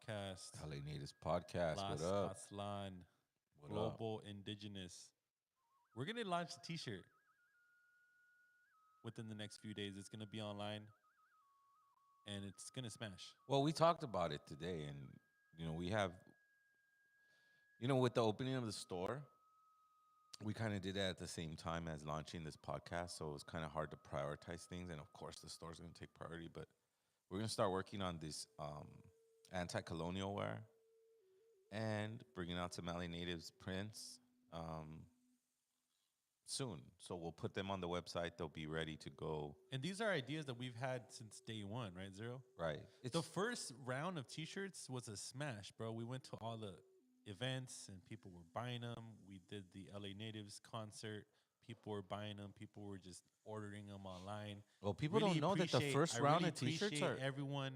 Podcast. LA Natives Podcast. What Las up? Aslan. What up? Global Indigenous. We're going to launch a t shirt within the next few days. It's going to be online and it's going to smash. Well, we talked about it today, and we have, with the opening of the store, we kind of did that at the same time as launching this podcast, so it was kind of hard to prioritize things. And of course, the store's going to take priority, but we're going to start working on this anti-colonial wear and bringing out some LA Natives prints. Soon. So we'll put them on the website. They'll be ready to go. And these are ideas that we've had since day one, right, Zero? Right. The first round of t shirts was a smash, bro. We went to all the events and people were buying them. We did the LA Natives concert. People were buying them. People were just ordering them online. Well, people don't know that the first round of t-shirts are everyone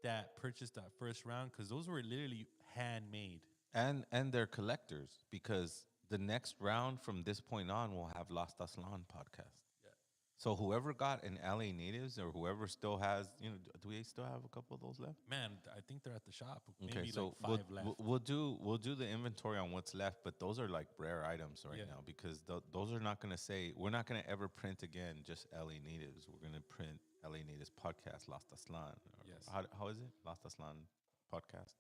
that purchased that first round because those were literally handmade. and they're collectors because the next round from this point on will have Lost Aslan podcast. Yeah. So whoever got an LA Natives or whoever still has, do we still have a couple of those left? Man, I think they're at the shop. Okay, Maybe so like 5 left. we'll do the inventory on what's left, but those are like rare items right now because those are not going to say we're not going to ever print again just LA Natives. We're going to print LA Natives podcast Lost Aslan. Yes. How is it? Lost Aslan podcast.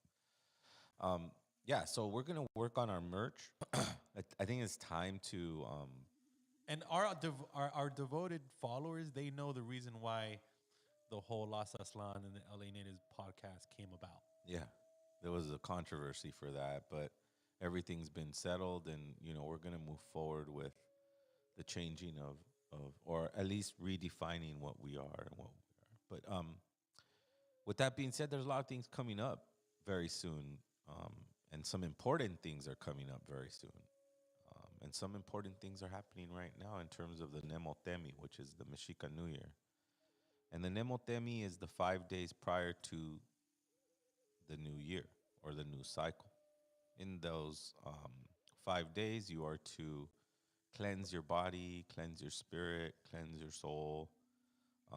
Yeah, so we're gonna work on our merch. I think it's time to And our devoted followers, they know the reason why the whole Las Aslan and the LA Natives podcast came about. yeah, there was a controversy for that, but everything's been settled, and we're gonna move forward with the changing of or at least redefining what we are and what we are. But with that being said, there's a lot of things coming up very soon, and some important things are coming up very soon. And some important things are happening right now in terms of the Nemotemi, which is the Mexica New Year. And the Nemotemi is the 5 days prior to the new year or the new cycle. In those 5 days, you are to cleanse your body, cleanse your spirit, cleanse your soul,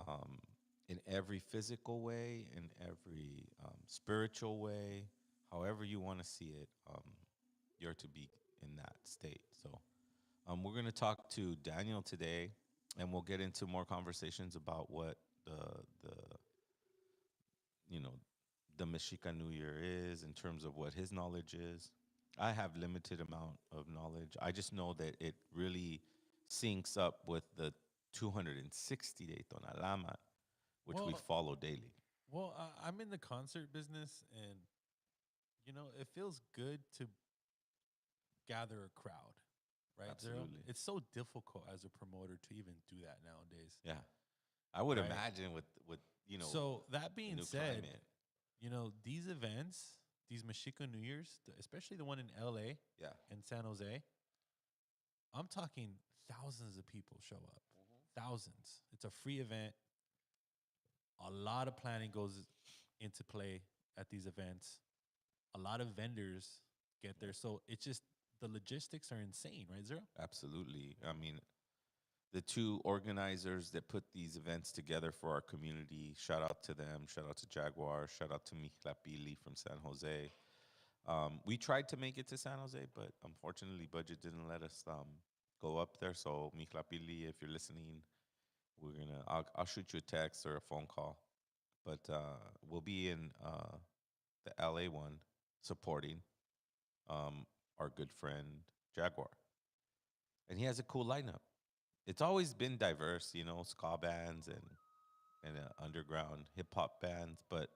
um, in every physical way, in every spiritual way, however you want to see it. You're to be in that state. So we're going to talk to Daniel today, and we'll get into more conversations about what the you know the Mexica New Year is in terms of what his knowledge is. I have limited amount of knowledge. I just know that it really syncs up with the 260-day Tonalama, which we Well, follow daily. I'm in the concert business, and it feels good to gather a crowd, right, Zero? Absolutely. It's so difficult as a promoter to even do that nowadays. Yeah. I would Right. imagine with So that the being new said, climate. these events, these Mexico New Year's, especially the one in LA Yeah. and San Jose, I'm talking thousands of people show up. Thousands. It's a free event. A lot of planning goes into play at these events. A lot of vendors get there. So it's just the logistics are insane, right, Zero? Absolutely. I mean, the two organizers that put these events together for our community, shout out to them. Shout out to Jaguar. Shout out to Mihlapili from San Jose. We tried to make it to San Jose, but unfortunately, budget didn't let us go up there. So, Mihlapili, if you're listening, I'll shoot you a text or a phone call. But we'll be in the LA one supporting our good friend Jaguar. And he has a cool lineup. It's always been diverse, ska bands and underground hip hop bands. But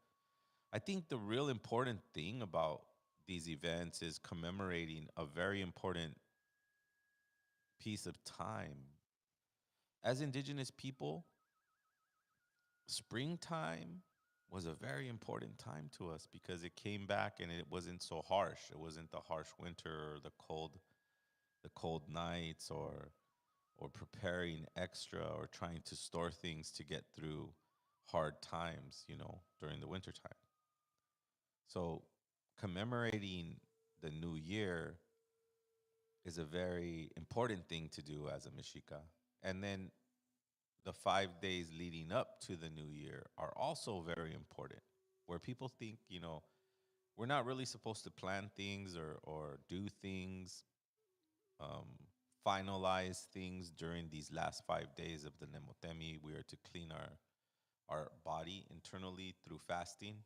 I think the real important thing about these events is commemorating a very important piece of time. As Indigenous people, springtime was a very important time to us because it came back and it wasn't so harsh. It wasn't the harsh winter or the cold nights or preparing extra or trying to store things to get through hard times, during the winter time. So commemorating the new year is a very important thing to do as a Mexica. And then the 5 days leading up to the new year are also very important, where people think, we're not really supposed to plan things or do things, um, finalize things during these last 5 days of the Nemotemi. We are to clean our body internally through fasting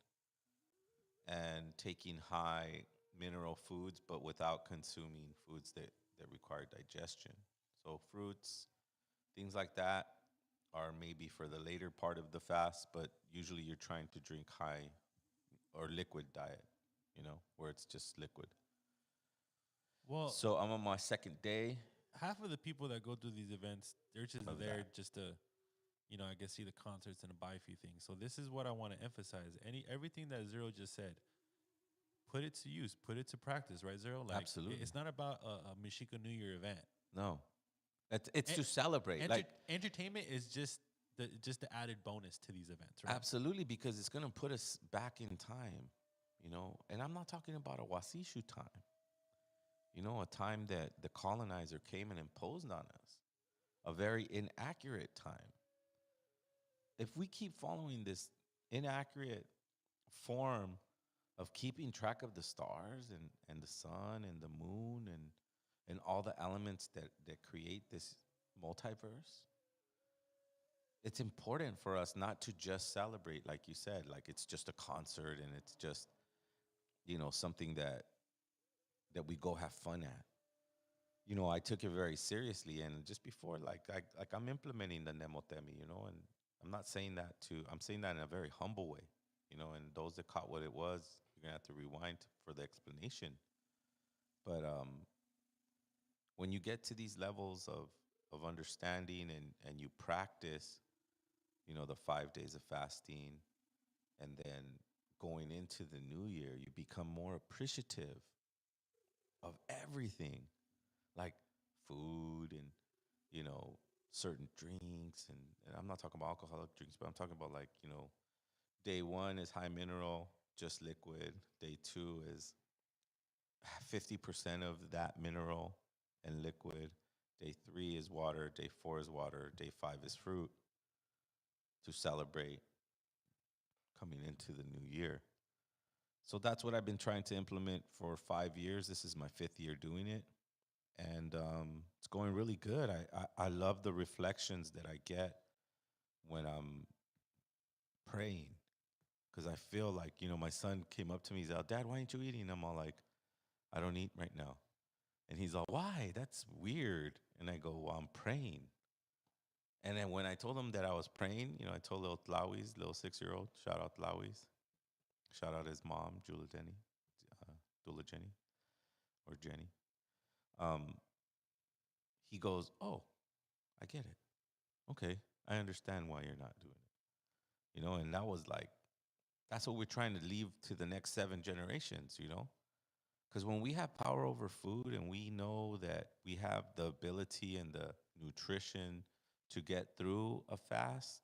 and taking high mineral foods, but without consuming foods that require digestion. So fruits, things like that are maybe for the later part of the fast, but usually you're trying to drink high or liquid diet, where it's just liquid. Well, So I'm on my second day half of the people that go through these events, they're just of there that. just to, I guess see the concerts and to buy a few things. So this is what I want to emphasize. Everything that Zero just said, put it to use, put it to practice, right, Zero? Like Absolutely. it's not about a Mexica New Year event. No. It's En- to celebrate. Like, entertainment is just the added bonus to these events, right? absolutely, because it's going to put us back in time. And I'm not talking about a Wasishu time, a time that the colonizer came and imposed on us, a very inaccurate time. If we keep following this inaccurate form of keeping track of the stars and the sun and the moon and all the elements that create this multiverse, it's important for us not to just celebrate, like you said, like it's just a concert and it's just, something that we go have fun at. I took it very seriously, and just before, like I'm implementing the Nemotemi, and I'm saying that in a very humble way, and those that caught what it was, you're gonna have to rewind for the explanation. But when you get to these levels of understanding and you practice, the 5 days of fasting, and then going into the new year, you become more appreciative of everything, like food and you know certain drinks, and I'm not talking about alcoholic drinks, but I'm talking about, like, day one is high mineral, just liquid. Day two is 50% of that mineral and liquid. Day three is water. Day four is water. Day five is fruit, to celebrate coming into the new year. So that's what I've been trying to implement for 5 years. This is my fifth year doing it. And it's going really good. I love the reflections that I get when I'm praying, because I feel like, my son came up to me. He's like, "Dad, why aren't you eating?" I'm all like, "I don't eat right now." And he's all, "Why? That's weird." And I go, "Well, I'm praying." And then when I told him that I was praying, I told little Tlawis, little 6-year-old, shout out Tlawis, shout out his mom, Dula Jenny, or Jenny. Um, he goes, "Oh, I get it. Okay, I understand why you're not doing it." And that was like, that's what we're trying to leave to the next 7 generations. Because when we have power over food and we know that we have the ability and the nutrition to get through a fast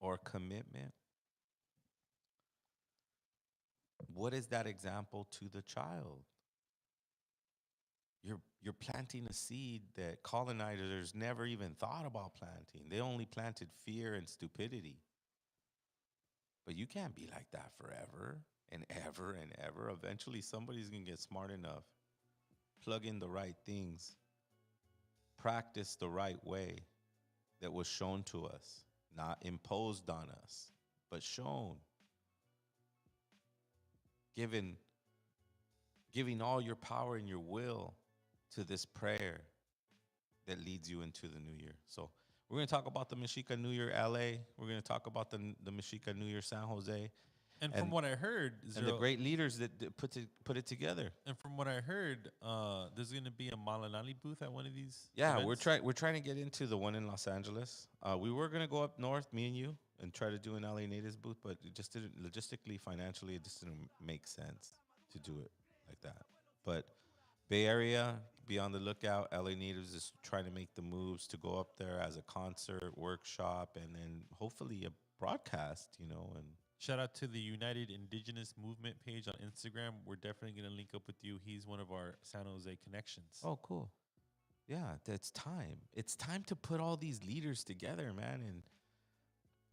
or commitment, what is that example to the child? You're planting a seed that colonizers never even thought about planting. They only planted fear and stupidity. But you can't be like that forever and ever and ever. Eventually, somebody's going to get smart enough, plug in the right things, practice the right way that was shown to us, not imposed on us, but shown, given, giving all your power and your will to this prayer that leads you into the new year. So we're going to talk about the Mexica New Year LA. We're going to talk about the Mexica New Year San Jose, And from and what I heard, and the Zero, great leaders that put it together. and from what I heard, there's going to be a Malinali booth at one of these Yeah, events. we're trying to get into the one in Los Angeles. We were gonna go up north, me and you, and try to do an LA Natives booth, but it just didn't, logistically, financially, it just didn't make sense to do it like that. But Bay Area, be on the lookout. LA Natives is trying to make the moves to go up there as a concert, workshop, and then hopefully a broadcast. And Shout out to the United Indigenous Movement page on Instagram. We're definitely going to link up with you. He's one of our San Jose connections. oh, cool. Yeah, that's time. It's time to put all these leaders together, man,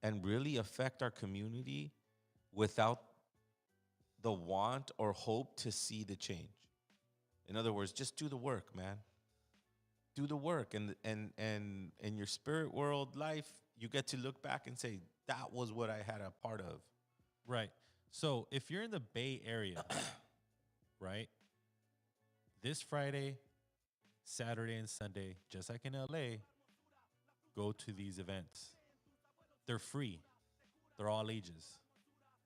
and really affect our community without the want or hope to see the change. In other words, just do the work, man. Do the work, and in your spirit world life, you get to look back and say that was what I had a part of. Right. So if you're in the Bay Area, right, this Friday, Saturday, and Sunday, just like in LA, go to these events. They're free. They're all ages.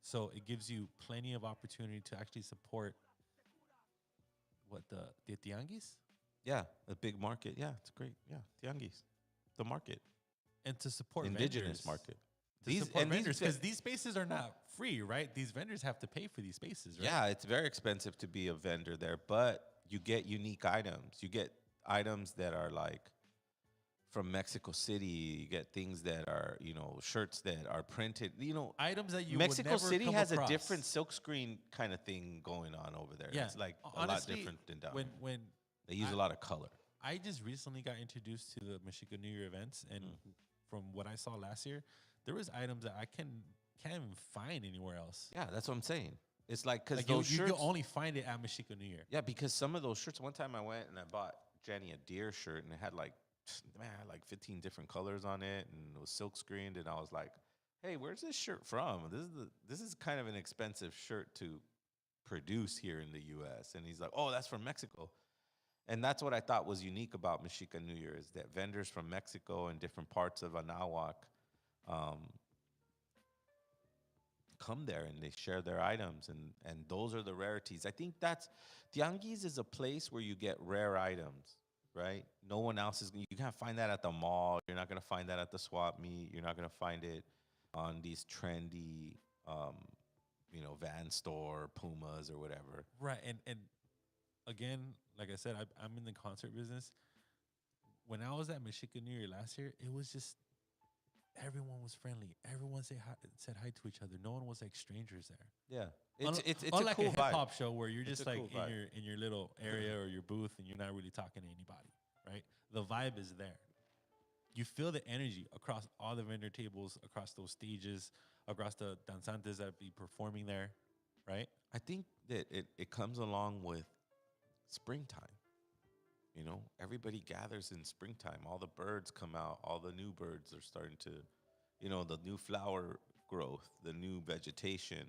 So it gives you plenty of opportunity to actually support what the tianguis Yeah, a big market. Yeah, it's great. Yeah, tianguis, the market, and to support indigenous vendors. market. To support vendors because these spaces are not free, right? These vendors have to pay for these spaces, right? Yeah, it's very expensive to be a vendor there, but you get unique items. You get items that are like from Mexico City. You get things that are, shirts that are printed. Items that you would Mexico never City come has a across. different silkscreen kind of thing going on over there. Yeah, It's like a lot honestly, different than down when here. when They use I, a lot of color. I just recently got introduced to the Mexican New Year events, and from what I saw last year, there was items that I can't even find anywhere else. Yeah, that's what I'm saying. It's like because Like those you shirts. only find it at Mexican New Year. Yeah, because some of those shirts. One time I went and I bought Jenny a deer shirt, and it had like, man, it had like 15 different colors on it, and it was silk screened. And I was like, "Hey, where's this shirt from? This is kind of an expensive shirt to produce here in the U.S." And he's like, "Oh, that's from Mexico." And that's what I thought was unique about Mexica New Year is that vendors from Mexico and different parts of Anahuac um, come there and they share their items, and those are the rarities. I think that's Tianguis is a place where you get rare items, right? No one else is. You can't find that at the mall. You're not gonna find that at the swap meet. You're not gonna find it on these trendy, Van store Pumas or whatever. Right, and again, like I said, I'm in the concert business. When I was at Mexican New Year last year, it was just everyone was friendly. Everyone said hi to each other. No one was like strangers there. Yeah, it's a Unlike cool a hip hop vibe. show where you're It's just a like cool vibe. in your little area or your booth and you're not really talking to anybody, right? The vibe is there. You feel the energy across all the vendor tables, across those stages, across the danzantes that be performing there, right? I think that it comes along with springtime. Everybody gathers in springtime. All the birds come out. All the new birds are starting to, the new flower growth, the new vegetation.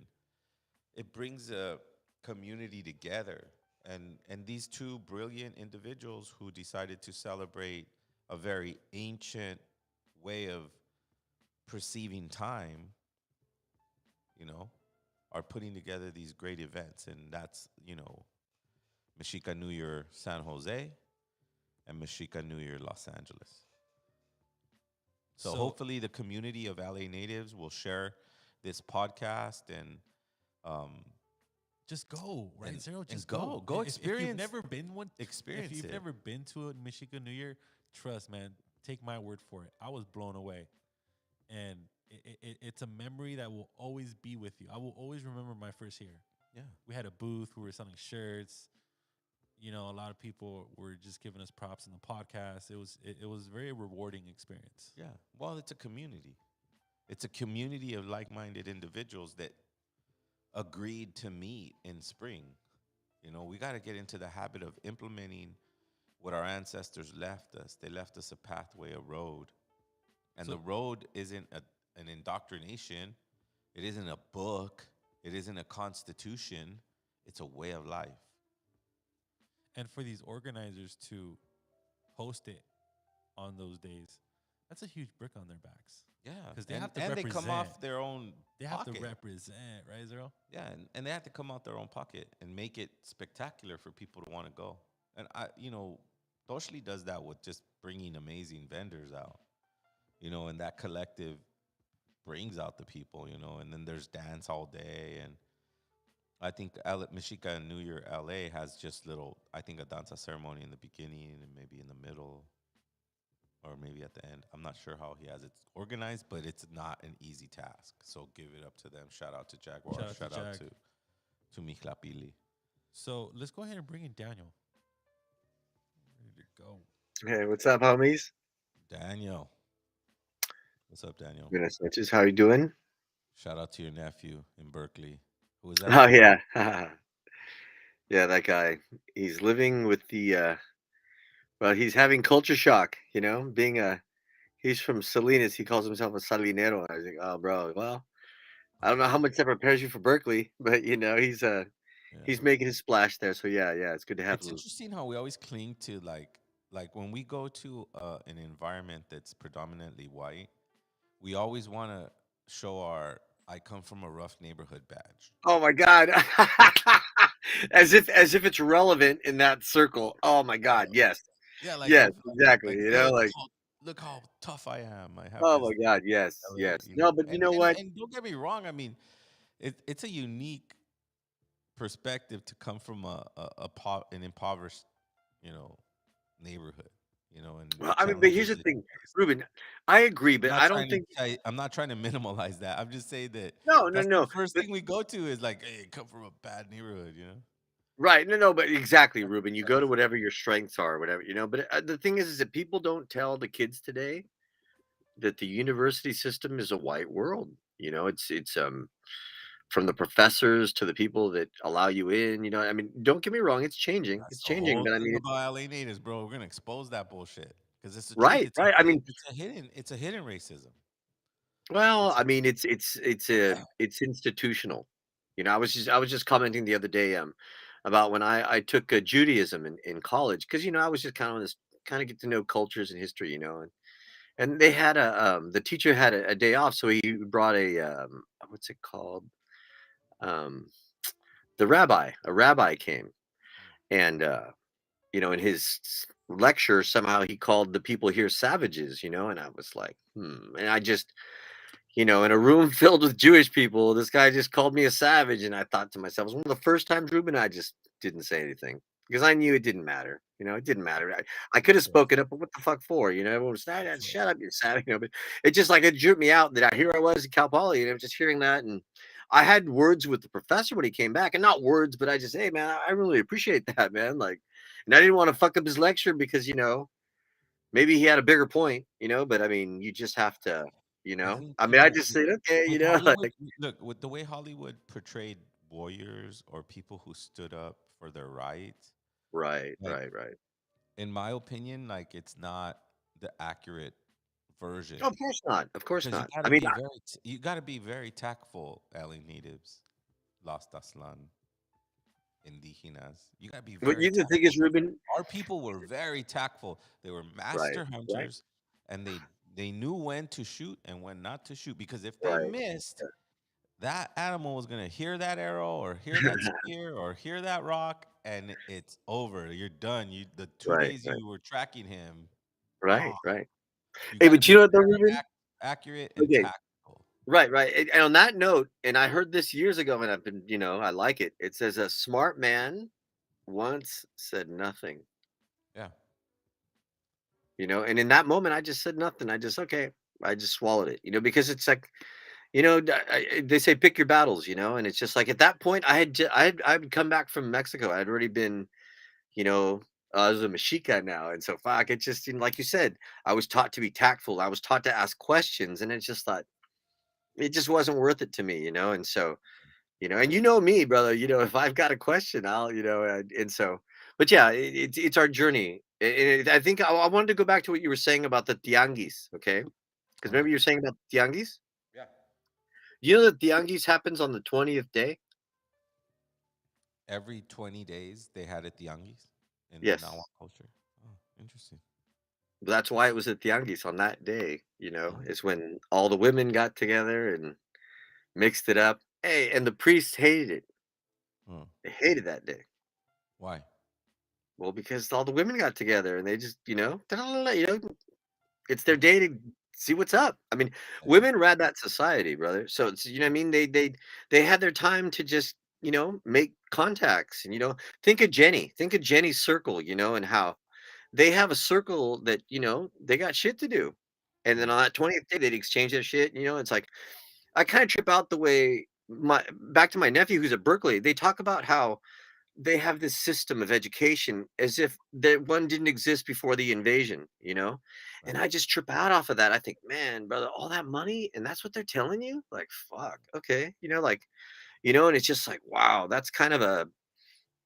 It brings a community together. And these two brilliant individuals who decided to celebrate a very ancient way of perceiving time, you know, are putting together these great events. And that's, Mexica New Year San Jose and Mexica New Year Los Angeles. So hopefully the community of LA natives will share this podcast and just go, right, and, Zero? and Just go. go. Go If you've experience. never been one, Experience if you've it. never been to a Michigan New Year, trust, man. Take my word for it. I was blown away, and it's a memory that will always be with you. I will always remember my first year. Yeah. We had a booth. We were selling shirts. A lot of people were just giving us props in the podcast. It was a very rewarding experience. Yeah. Well, it's a community. It's a community of like-minded individuals that agreed to meet in spring. We got to get into the habit of implementing what our ancestors left us. They left us a pathway, a road. And the road isn't an indoctrination. It isn't a book. It isn't a constitution. It's a way of life. And for these organizers to host it on those days, that's a huge brick on their backs. Yeah, because they and, have to and they represent. come off their own They have pocket. to represent, right, Zero? Yeah, and they have to come out their own pocket and make it spectacular for people to want to go. And Doshli does that with just bringing amazing vendors out, and that collective brings out the people, and then there's dance all day. And I think Mexica New Year LA has just I think a danza ceremony in the beginning and maybe in the middle or maybe at the end. I'm not sure how he has it organized, but it's not an easy task. So give it up to them. Shout out to Jaguar. Shout out to Mijlapili. So let's go ahead and bring in Daniel. Ready to go. Hey, what's up, homies? Daniel. What's up, Daniel? Buenas noches. How you doing? Shout out to your nephew in Berkeley. Who was that? Oh yeah. Yeah, that guy. He's living with well, he's having culture shock, being a he's from Salinas. He calls himself a salinero. I was like, "Oh, bro, well, I don't know how Okay. much that prepares you for Berkeley, but Yeah. he's making his splash there. So yeah, yeah, it's good to have It's him. interesting how we always cling to like when we go to an environment that's predominantly white, we always want to show our "I come from a rough neighborhood" badge. Oh my god. As if it's relevant in that circle. Oh my god, yes. Yeah, like Yes, I'm exactly. like, Like, look how tough I am. I have oh this my god, yes, belly, yes. you No, know. but you know what? And don't get me wrong. I mean, it's a unique perspective to come from an impoverished, you know, neighborhood, and Well, the I mean, but here's challenges the that you thing, face. Ruben, I agree, I'm but not I don't trying to think say I'm not trying to minimalize that. I'm just saying that no, no, that's the no. first But thing we go to is like, hey, come from a bad neighborhood, you know? right, no, no, but exactly, That's Ruben. You go to that's whatever your strengths are, whatever, but the thing is that people don't tell the kids today that the university system is a white world. It's from the professors to the people that allow you in, I mean, don't get me wrong, it's changing. that's It's the changing, whole but I thing mean, about LA natives, bro. We're gonna expose that bullshit because it's the truth. right, right. I mean, It's a hidden racism. well, It's I mean, it's institutional. I was just commenting the other day about when I took Judaism in college because I was just kind of this kind of get to know cultures and history, and they had the teacher had a day off, so he brought what's it called, um a rabbi came, and in his lecture somehow he called the people here savages, and I was like, and I just in a room filled with Jewish people, this guy just called me a savage, and I thought to myself, it was one of the first times, Ruben, I just didn't say anything because I knew it didn't matter. It didn't matter. I could have Sure, spoken up, but what the fuck for? Everyone was sure. shut up, you're savage. But it just like it drew me out that here I was in Cal Poly, and I was just hearing that, and I had words with the professor when he came back, and not words, but I just, hey man, I really appreciate that, man. Like, and I didn't want to fuck up his lecture because maybe he had a bigger point, but I mean, you just have to, I think I mean, I just said, okay, with like, Hollywood. Look, with the way Hollywood portrayed warriors or people who stood up for their rights, right, like right, right. in my opinion, like it's not the accurate Oh, version of course not. Of course because not. I mean, you got to be very tactful, LA natives, Los Taslan, indígenas. You got to be but very the thing is, tactful. Ruben, Our people were very tactful. They were right, master right, hunters, and they knew when to shoot and when not to shoot because if they right. missed, that animal was gonna hear that arrow or hear that spear or hear that rock, and it's over. You're done. The two Right, days right, you were tracking him, right, gone. right. You Hey, got to but you be know what though, very Ruben? accurate and Okay, tactful. right, right. And on that note, and I heard this years ago, and I've been, I like it. It says a smart man once said nothing, Yeah, and in that moment, I just said nothing. Okay, I just swallowed it, because it's like, they say pick your battles, and it's just like at that point, I had come back from Mexico. I had already been, you know, I was a Mexica now, and so fuck, it just, like you said, I was taught to be tactful. I was taught to ask questions, and it's just like it just wasn't worth it to me, and so, and me, brother. If I've got a question, I'll, and so, but yeah, it's our journey. I think I wanted to go back to what you were saying about the tianguis, okay? Because okay. remember you were saying about tianguis. Yeah. You know that tianguis happens on the 20th day. Every 20 days they had at the Tianguis in the Nahua Yes, culture. Oh, interesting. that's why it was at tianguis on that day. Mm, Is when all the women got together and mixed it up. Hey, and the priests hated it. mm. They hated that day. Why? Well, because all the women got together and they just, it's their Mm, day to see what's up. I mean, yeah, women ran that society, brother. So it's, what I mean. They had their time to just, make contacts and think of Jenny. Think of Jenny's circle, and how they have a circle that they got shit to do. And then mm, on that 20th day, they'd exchange their shit. It's like I kind of trip out the way my back to my nephew who's at Berkeley. They talk about how they have this system of education as if that one didn't exist before the invasion, and right. I just trip out off of that. I think, man, brother, all that money, and that's what they're telling you? Like, fuck, okay, like, And it's just like, wow, that's kind of a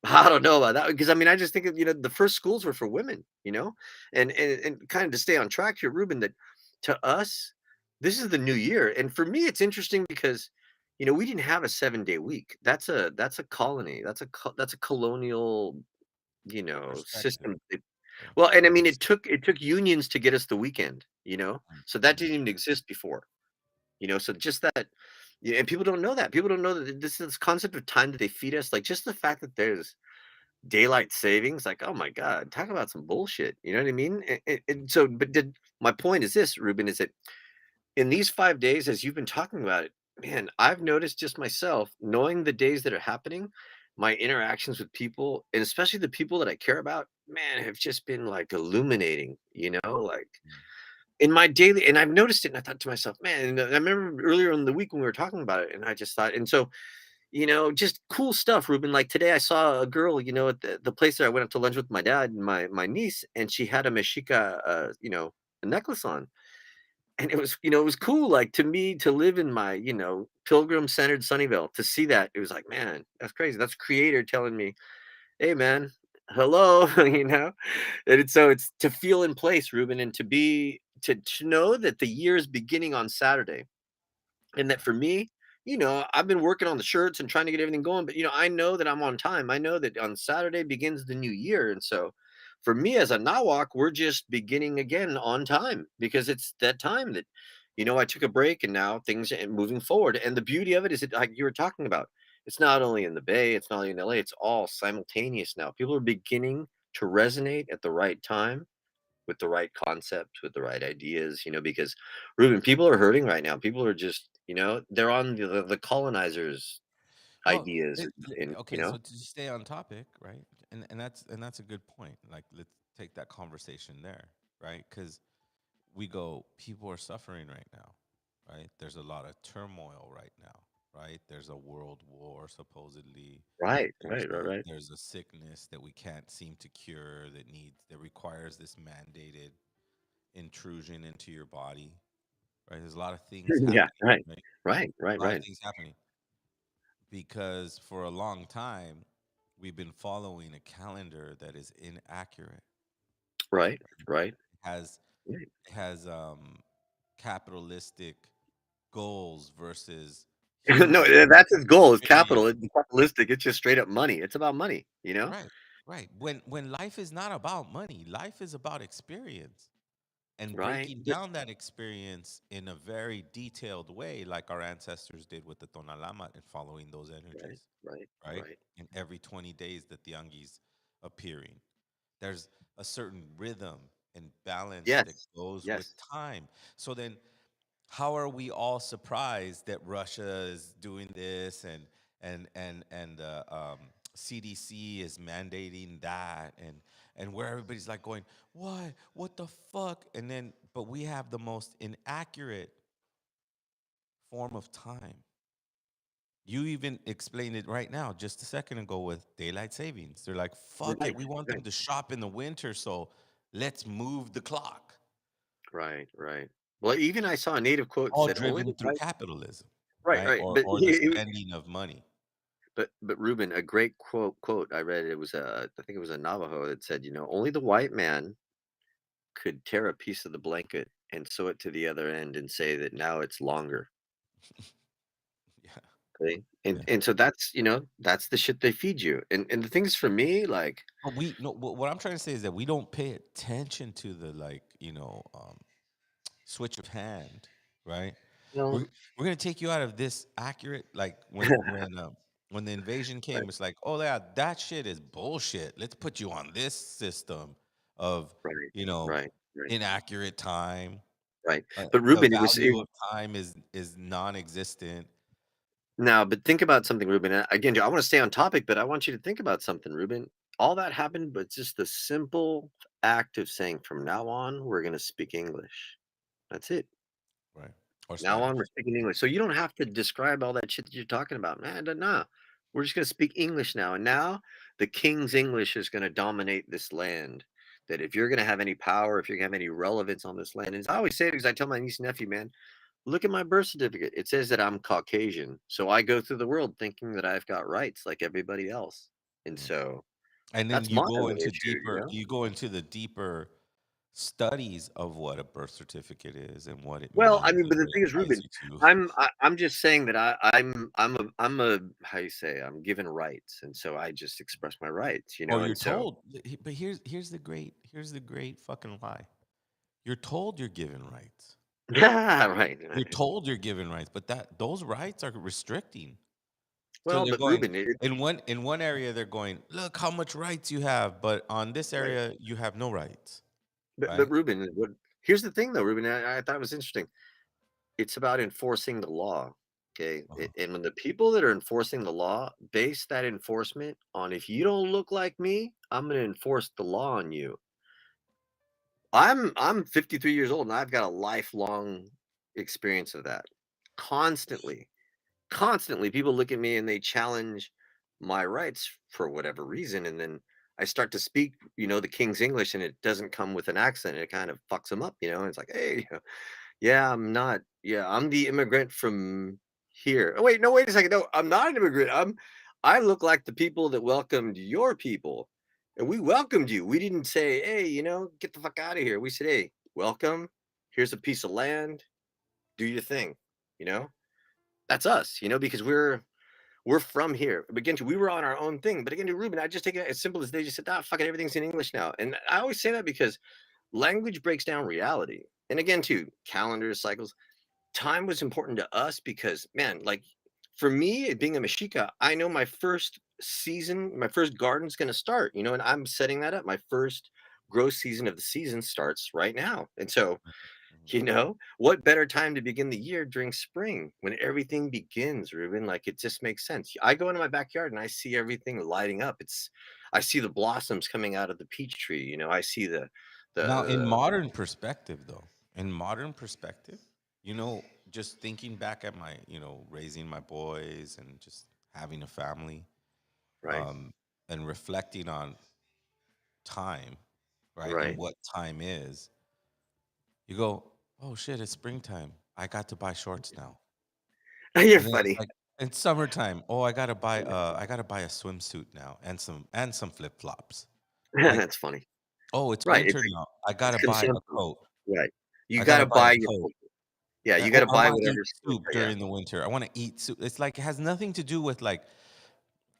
I don't know about that because I mean, I just think of, the first schools were for women, and kind of to stay on track here, Ruben, that to us, this is the new year. And for me, it's interesting because, we didn't have a 7-day week. That's a colony. That's a colonial, Perspective. system. Yeah. Well, and I mean, it took unions to get us the weekend, so that Mm-hmm. didn't even exist before, so just that. Yeah, and people don't know that. People don't know that this concept of time that they feed us, like just the fact that there's daylight savings, like, oh my god, talk about some bullshit, you know what I mean? And so, but did my point is this, Ruben, is that in these 5 days, as you've been talking about it, man, I've noticed just myself, knowing the days that are happening, my interactions with people, and especially the people that I care about, man, have just been like illuminating, like in my daily, and I've noticed it, and I thought to myself, man, and I remember earlier in the week when we were talking about it, and I just thought, and so just cool stuff, Ruben. Like today, I saw a girl, at the place that I went up to lunch with my dad and my niece, and she had a Mexica, a necklace on, and it was cool. Like to me, to live in my, pilgrim-centered Sunnyvale, to see that, it was like, man, that's crazy. That's creator telling me, hey, man, hello, and so it's to feel in place, Ruben, and to know that the year is beginning on Saturday and that Right. for me, I've been working on the shirts and trying to get everything going, but I know that I'm on time. I know that on Saturday begins the new year. And so for me as a Nawak, we're just beginning again on time because it's that time that, I took a break and now things are moving forward. And the beauty of it is that, like you were talking about, it's not only in the Bay, it's not only in LA, it's all simultaneous now. People are beginning to resonate at the right time with the right concepts, with the right ideas, because Ruben, people are hurting right now. People are just, they're on the colonizers' Well, ideas, and okay, so to stay on topic, right? And that's a good point. Like, let's take that conversation there, right? Because we go, people are suffering right now, right? There's a lot of turmoil right now, right? There's a world war supposedly. right, There's right, right, right. there's a sickness that we can't seem to cure that requires this mandated intrusion into your body, right? There's a lot of things Yeah, happening, right, right? right, right, A lot of right, things happening because for a long time we've been following a calendar that is inaccurate. right, right. It has Right. it has capitalistic goals versus No, human that's his goal. Is capital. experience. It's capitalistic. It's just straight up money. It's about money. Right, right. When life is not about money, life is about experience and Right, breaking down that experience in a very detailed way, like our ancestors did with the Tonalama and following those right, energies, right, right? right. In every 20 days, the Tianguis appearing. There's a certain rhythm and balance that Yes, goes with yes. time. So then, how are we all surprised that Russia is doing this and CDC is mandating that and where everybody's like going, why? What the fuck? And then, but we have the most inaccurate form of time. You even explained it right now, just a second ago, with daylight savings. They're like, fuck it, Right, we want right, them to shop in the winter, so let's move the clock. right, right. Well, even I saw a native quote All said only driven the through white. capitalism, Right, right? right. Or But or the spending of money. but Ruben, a great quote I read, it was I think it was a Navajo that said, only the white man could tear a piece of the blanket and sew it to the other end and say that now it's longer. Yeah, Okay? And yeah. and so that's the shit they feed you. And the things for me, like, But we no. What I'm trying to say is that we don't pay attention to the switch of hand, right? you know, We're we're gonna take you out of this accurate, like when the invasion right, came, it's like, oh yeah, that shit is bullshit. Let's put you on this system of right, you know right, right, inaccurate time. right. But The Ruben, value of time is non-existent. now, but think about something, Ruben. Again, I want to stay on topic, but I want you to think about something, Ruben. All that happened, but just the simple act of saying, from now on, we're going to speak English. That's it. Right. Or Now on, Spanish. we're speaking English. So you don't have to describe all that shit that you're talking about, man. Nah, we're just going to speak English now. And now the king's English is going to dominate this land. That if you're going to have any power, if you're going to have any relevance on this land, and I always say it because I tell my niece and nephew, man, Look at my birth certificate. It says that I'm Caucasian. So I go through the world thinking that I've got rights like everybody else. And Mm. so And then that's you my go little into issue, you deeper, know? you go into the deeper studies of what a birth certificate is and what it Well, I means mean, and but the what it thing is, ties Ruben, you to. I'm just saying that I'm a how you say, I'm given rights, and so I just express my rights, you Or know, you're and so told, but here's the great fucking lie. You're told you're given rights. yeah, right, You're right. told you're given rights, but that those rights are restricting. So Well, they're but going Ruben, in one area they're going, look how much rights you have, but on this right. area you have no rights, But right? Ruben, what here's the thing though, Ruben, I thought it was interesting. It's about enforcing the law. Okay. Uh-huh. And when the people that are enforcing the law base that enforcement on if you don't look like me, I'm gonna enforce the law on you. I'm 53 years old and I've got a lifelong experience of that. Constantly. Constantly people look at me and they challenge my rights for whatever reason. And then I start to speak, the King's English and it doesn't come with an accent. It kind of fucks them up, and it's like, hey, yeah, I'm not. Yeah, I'm the immigrant from here. Oh wait, no, wait a second. No, I'm not an immigrant. I look like the people that welcomed your people. And we welcomed you. We didn't say, hey, get the fuck out of here. We said, hey, welcome. Here's a piece of land. Do your thing. You know? That's us, because we're from here. But again, we were on our own thing. But again, to Ruben, I just take it as simple as they just said, fuck it, everything's in English now. And I always say that because language breaks down reality. And again, too, calendars, cycles, time was important to us because, man, like for me, being a Mexica, I know my first season, my first garden's going to start, and I'm setting that up. My first growth season of the season starts right now. And so, Mhm. what better time to begin the year during spring when everything begins, Ruben? Like it just makes sense. I go into my backyard and I see everything lighting up. I see the blossoms coming out of the peach tree. I see Now, in the modern perspective, though, in modern perspective, you know, just thinking back at my, raising my boys and just having a family, right, um, and reflecting on time, right, and right. what time is, you go, oh shit, it's springtime. I got to buy shorts now. You're And then it's funny. like it's summertime. Oh, I gotta buy a swimsuit now and some flip flops. Like, That's funny. oh, it's Right. winter now. I It's gotta buy a consumption. coat. Right. You I gotta gotta buy buy a your coat. yeah, you Oh, gotta I buy want to eat whatever soup yeah, during the winter. I want to eat soup. It's like it has nothing to do with like,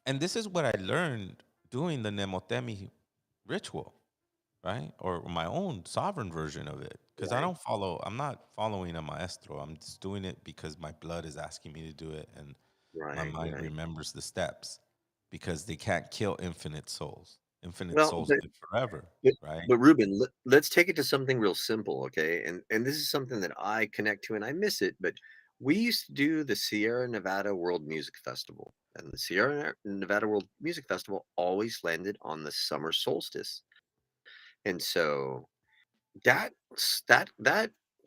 and this is what I learned doing the Nemotemi ritual, right? Or my own sovereign version of it. Because right, I'm not following a maestro. I'm just doing it because my blood is asking me to do it. And my right, mind right. remembers the steps because they can't kill infinite souls. Infinite Well, souls but live forever, but right? but Ruben, let's take it to something real simple, okay? And this is something that I connect to and I miss it, but we used to do the Sierra Nevada World Music Festival. And the Sierra Nevada World Music Festival always landed on the summer solstice. And so that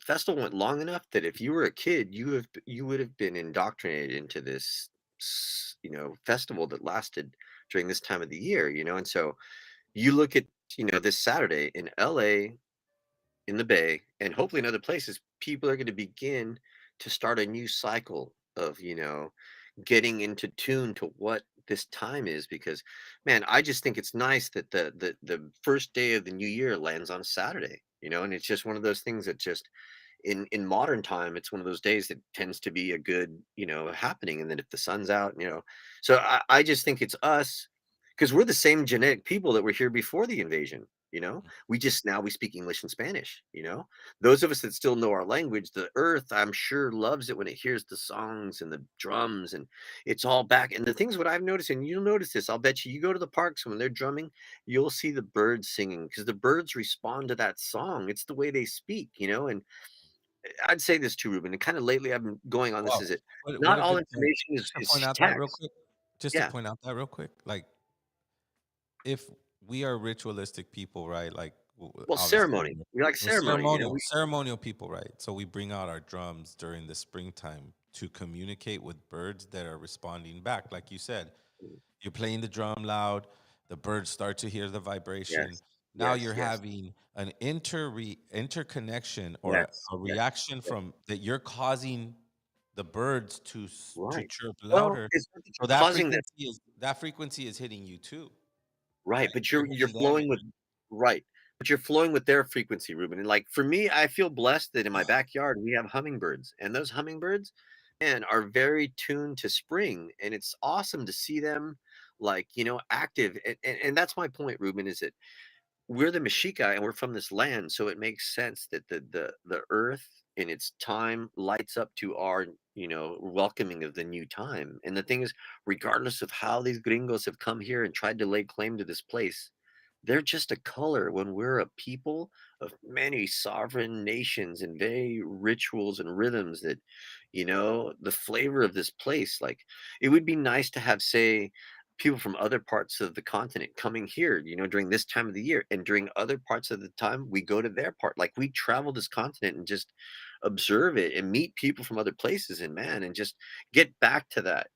festival went long enough that if you were a kid, you would have been indoctrinated into this festival that lasted during this time of the year, and so you look at this Saturday in LA, in the Bay, and hopefully in other places, people are going to begin to start a new cycle of getting into tune to what this time is because man, I just think it's nice that the first day of the new year lands on a Saturday, and it's just one of those things that just in modern time, it's one of those days that tends to be a good, happening. And then if the sun's out, so I just think it's us because we're the same genetic people that were here before the invasion. We just now we speak English and Spanish. Those of us that still know our language, the earth, I'm sure loves it when it hears the songs and the drums and it's all back. And the things what I've noticed, and you'll notice this, I'll bet you go to the parks when they're drumming, you'll see the birds singing because the birds respond to that song. It's the way they speak, and I'd say this too, Ruben, and kind of lately I've been going on this Wow. is it. What Not a all good point. information Just to point is out that real text. quick. Just to Yeah. point out that real quick. Like, if we are ritualistic people, right? Like, Well, obviously, ceremony. We like we're ceremony, ceremonial people, right? So we bring out our drums during the springtime to communicate with birds that are responding back. Like you said, you're playing the drum loud, the birds start to hear the vibration, yes. Now Yes, you're yes, having an interconnection or yes, a yes, reaction yes. from that you're causing the birds to Right. chirp Well, louder. it's not that So you're causing that. that frequency is hitting you too, Right, right? but You're you're hitting them. flowing with right, but you're flowing with their frequency, Ruben, and, like, for me, I feel blessed that in my backyard, we have hummingbirds, and those hummingbirds, man, are very tuned to spring, and it's awesome to see them, like, active, and that's my point, Ruben, is that we're the Mexica and we're from this land, so it makes sense that the earth in its time lights up to our, welcoming of the new time. And the thing is, regardless of how these gringos have come here and tried to lay claim to this place, they're just a color when we're a people of many sovereign nations and very rituals and rhythms that, the flavor of this place. Like, it would be nice to have, say, people from other parts of the continent coming here, during this time of the year. And during other parts of the time, we go to their part. Like, we travel this continent and just observe it and meet people from other places and man, and just get back to that,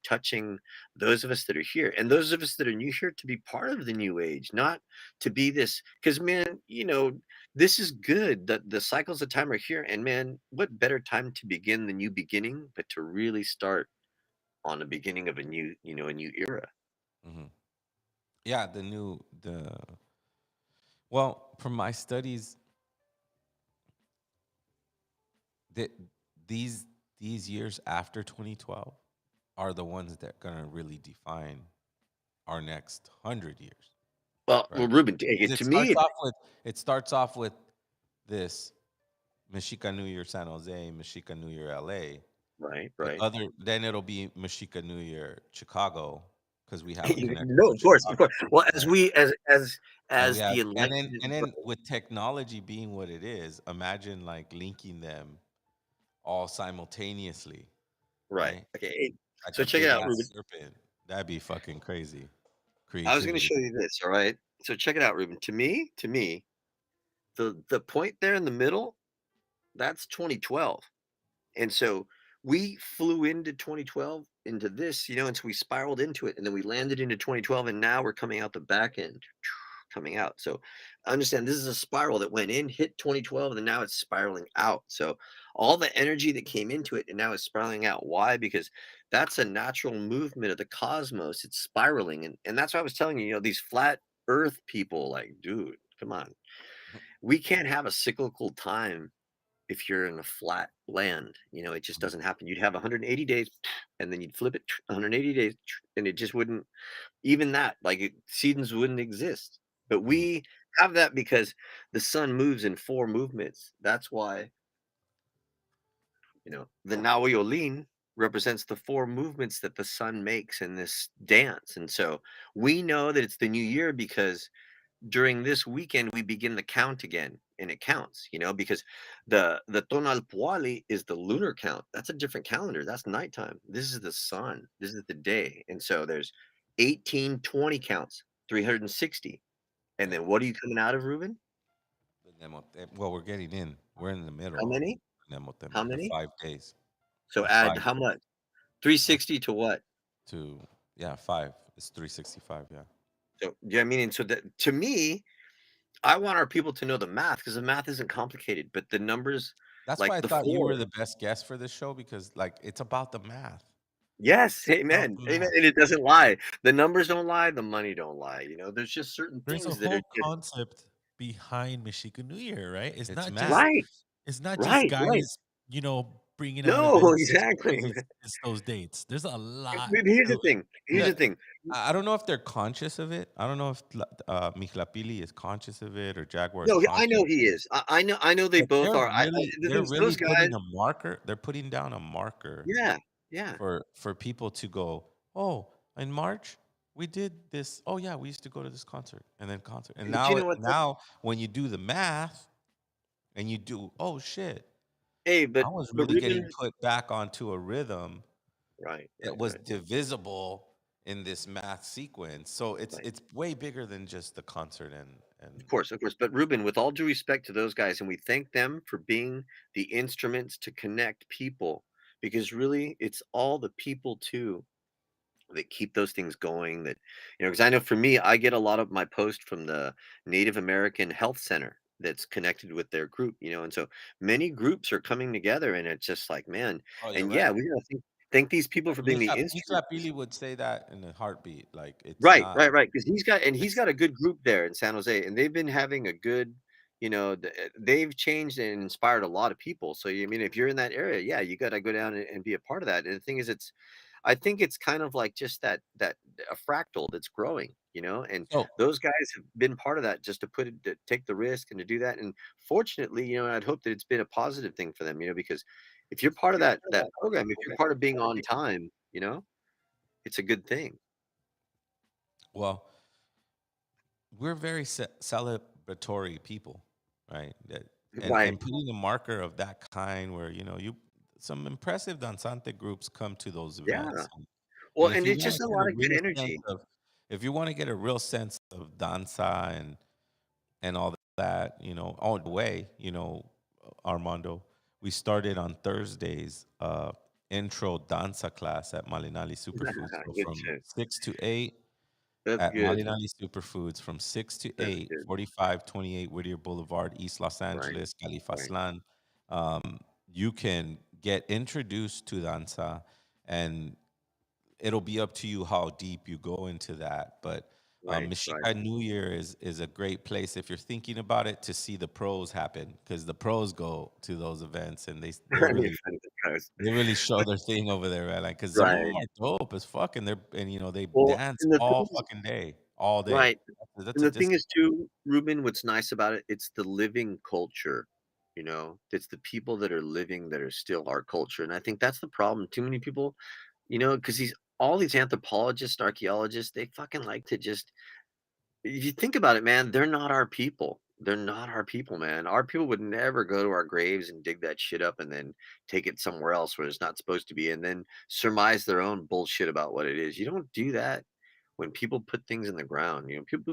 touching those of us that are here and those of us that are new here to be part of the new age, not to be this. Because, man, this is good. The cycles of time are here. And man, what better time to begin the new beginning, but to really start on the beginning of a new era. Hmm. Yeah, well, from my studies, that these these years after 2012 are the ones that gonna really define our next 100 years, Well, right? Ruben, Because to me, it starts off with this Mexica New Year San Jose, Mexica New Year LA. right, The right. other then it'll be Mexica New Year Chicago because we have a connection No, with of course, of Chicago, course. Well, as right? we as And we as have the enlightenment and then grows, with technology being what it is, imagine like linking them all simultaneously, right? right? Okay. Like So a check it big out, ass Ruben. serpent. That'd be fucking crazy. I was going to Creativity. show you this. All right. So check it out, Ruben. To me, the point there in the middle, that's 2012. And so we flew into 2012 into this, and so we spiraled into it and then we landed into 2012 and now we're coming out the back end, coming out. So understand this is a spiral that went in, hit 2012, and then now it's spiraling out. So all the energy that came into it and now it's spiraling out. Why? Because that's a natural movement of the cosmos. It's spiraling. And that's why I was telling you, these flat earth people, like, dude, come on. We can't have a cyclical time if you're in a flat land. It just doesn't happen. You'd have 180 days and then you'd flip it 180 days and it just wouldn't, even that, like, seasons wouldn't exist. But Mhm. we have that because the sun moves in four movements. That's why, the Nawiolin represents the four movements that the sun makes in this dance. And so we know that it's the new year because during this weekend we begin the count again, and it counts, because the tonal puali is the lunar count. That's a different calendar. That's nighttime. This is the sun. This is the day. And so there's 18, 20 counts, 360. And Yeah. then what are you coming out of, Ruben? Well, we're getting in. We're in the How middle of many? How the many? 5 days. So The add five how days. much? The 360 to what? to yeah, five. It's 365. Yeah. So yeah, I mean, and so that, to me, I want our people to know the math because the math isn't complicated, but the numbers, That's like why I the thought you four. were the best guest for this show because like it's about the math. Yes, About amen, the amen, math. and it doesn't lie. The numbers don't lie, the money don't lie, there's just certain There's a things that are whole just concept behind Mexican New Year, right? It's math. right, It's not just right, right. guys, bringing out No, events just exactly. because it's those dates. There's a lot But here's the to it. thing, here's the Le- thing. I don't know if they're conscious of it. I don't know if Michlapili is conscious of it or Jaguar is No, I conscious know of he it. is. I know they But both are. they're Those really guys. putting a marker. They're putting down a marker Yeah, yeah. for people to go, oh, in March we did this. Oh yeah, we used to go to this concert and then concert. And But you know what, though? now when you do the math and you do, oh shit, Hey, I was but really getting Ruben. put back onto a rhythm Right, that right, was right, divisible in this math sequence. So right. it's way bigger than just the concert and Of course. But Ruben, with all due respect to those guys, and we thank them for being the instruments to connect people, because really, it's all the people too. that keep those things going. That because I know for me, I get a lot of my post from the Native American Health Center that's connected with their group. And so many groups are coming together, and it's just like, man, Oh, you're and yeah, right. we gotta thank these people for being the Mishap instruments. really would say that in a heartbeat. Like it's Right, not. right, right. Because he's It's got a good group there in San Jose, and they've been having a good, they've changed and inspired a lot of people. So, I mean, if you're in that area, yeah, you gotta go down and be a part of that. And the thing is, I think it's kind of like just that a fractal that's growing, and so. those guys have been part of that just to take the risk and to do that. And fortunately, I'd hope that it's been a positive thing for them, because if you're part of that program, if you're part of being on time, it's a good thing. Well, we're very celebratory people, right? That Right. and putting a marker of that kind where you some impressive danzante groups come to those Yeah. events. Well, And if and you it's want just to a get a lot of good real sense energy. of if you want to get a real sense of danza and all that, all the way, Armando, we started on Thursdays, intro danza class at Malinali Superfoods. So Good from shit. 6 to 8 That's at good. Malinali Superfoods from 6 to That's 8, good. 4528 Whittier Boulevard, East Los Right. Angeles, Right. Califaslan. You can get introduced to danza, and it'll be up to you how deep you go into that. But Right. Right. Mexica New Year is a great place if you're thinking about it to see the pros happen because the pros go to those events and You're funny, guys. they really show their thing over there, man. Like, cause some of them Right. are dope as fuck, and they Well, dance and the all thing is, fucking day, all day. right. That's And a the thing discipline. is too, Ruben, what's nice about it, it's the living culture. It's the people that are living that are still our culture. And I think that's the problem. Too many people, because these all these anthropologists, archaeologists, they fucking like to just if you think about it, man, they're not our people. They're not our people, man. Our people would never go to our graves and dig that shit up and then take it somewhere else where it's not supposed to be and then surmise their own bullshit about what it is. You don't do that when people put things in the ground. People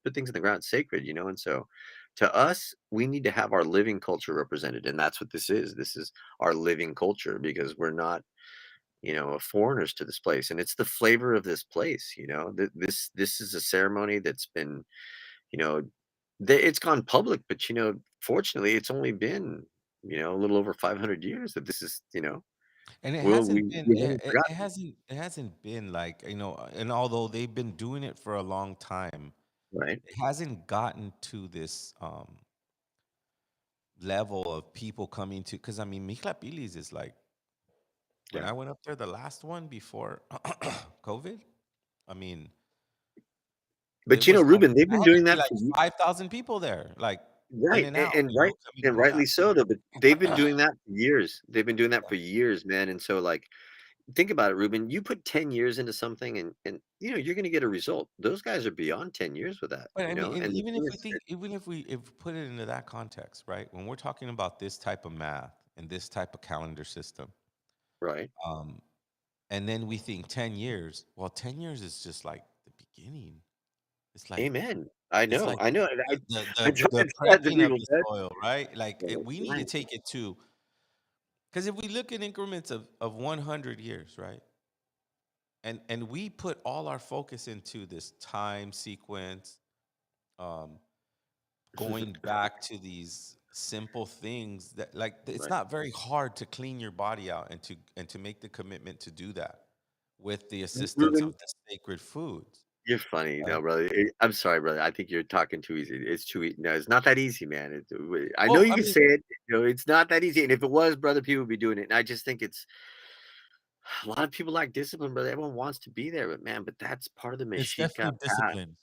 put things in the ground sacred, and so to us, we need to have our living culture represented. And that's what this is. This is our living culture because we're not foreigners to this place, and it's the flavor of this place. This is a ceremony that's been, you know, it's gone public, but fortunately, it's only been a little over 500 years that this is. And it Well, hasn't been we haven't forgotten, it hasn't been like, and although they've been doing it for a long time, right? it hasn't gotten to this level of people coming to because I mean Michlapilis is like when Yeah, I went up there the last one before COVID, I mean, it but was like Ruben, they've I been had to doing see that like for ye 5,000 people there, like in right, and and out, coming and in and rightly so, though, but they've been out. doing that for years. They've been doing that Yeah. for years, man, and so, like, think about it, Ruben. You put 10 years into something and you're gonna get a result. Those guys are beyond 10 years with that, But I mean, and and the even if thing we is think, even if we put it into that context, right? When we're talking about this type of math and this type of calendar system, right. um, and then we think 10 years, well, 10 years is just like the beginning. It's like Amen. it's like I know, and I try the to tell that to prepping of people, the man. soil, right? Like we need to Right. take it to because if we look at increments of 100 years, right? And we put all our focus into this time sequence, um, going back to these simple things that like it's Right. not very hard to clean your body out and to make the commitment to do that with the assistance of Ruben, the sacred foods, you're funny. right? No, brother. I'm sorry, brother. I think you're talking too easy. It's too easy. No, it's not that easy, man. I know Well, you I can mean, say it. It's not that easy. And if it was, brother, people would be doing it. And I just think it's a lot of people like discipline, brother. Everyone wants to be there, but man, but that's part of the It's Mexica definitely path. discipline.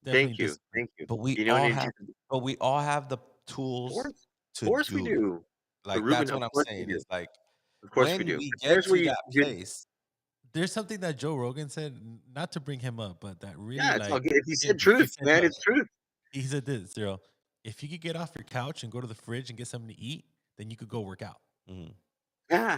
Definitely Thank you. discipline. Thank you. but we And all it have just, but we all have the of tools to course we do it. do. But Like Ruben, that's of what I'm course we saying do. is like Of course we when do. we But get there's where to that place. There's something that Joe Rogan said, not to bring him up, but that really yeah, it's all like good. If you hit said me. He truth, said man, this. it's truth. He said this, Zero. If you could get off your couch and go to the fridge and get something to eat, then you could go work out. Mhm.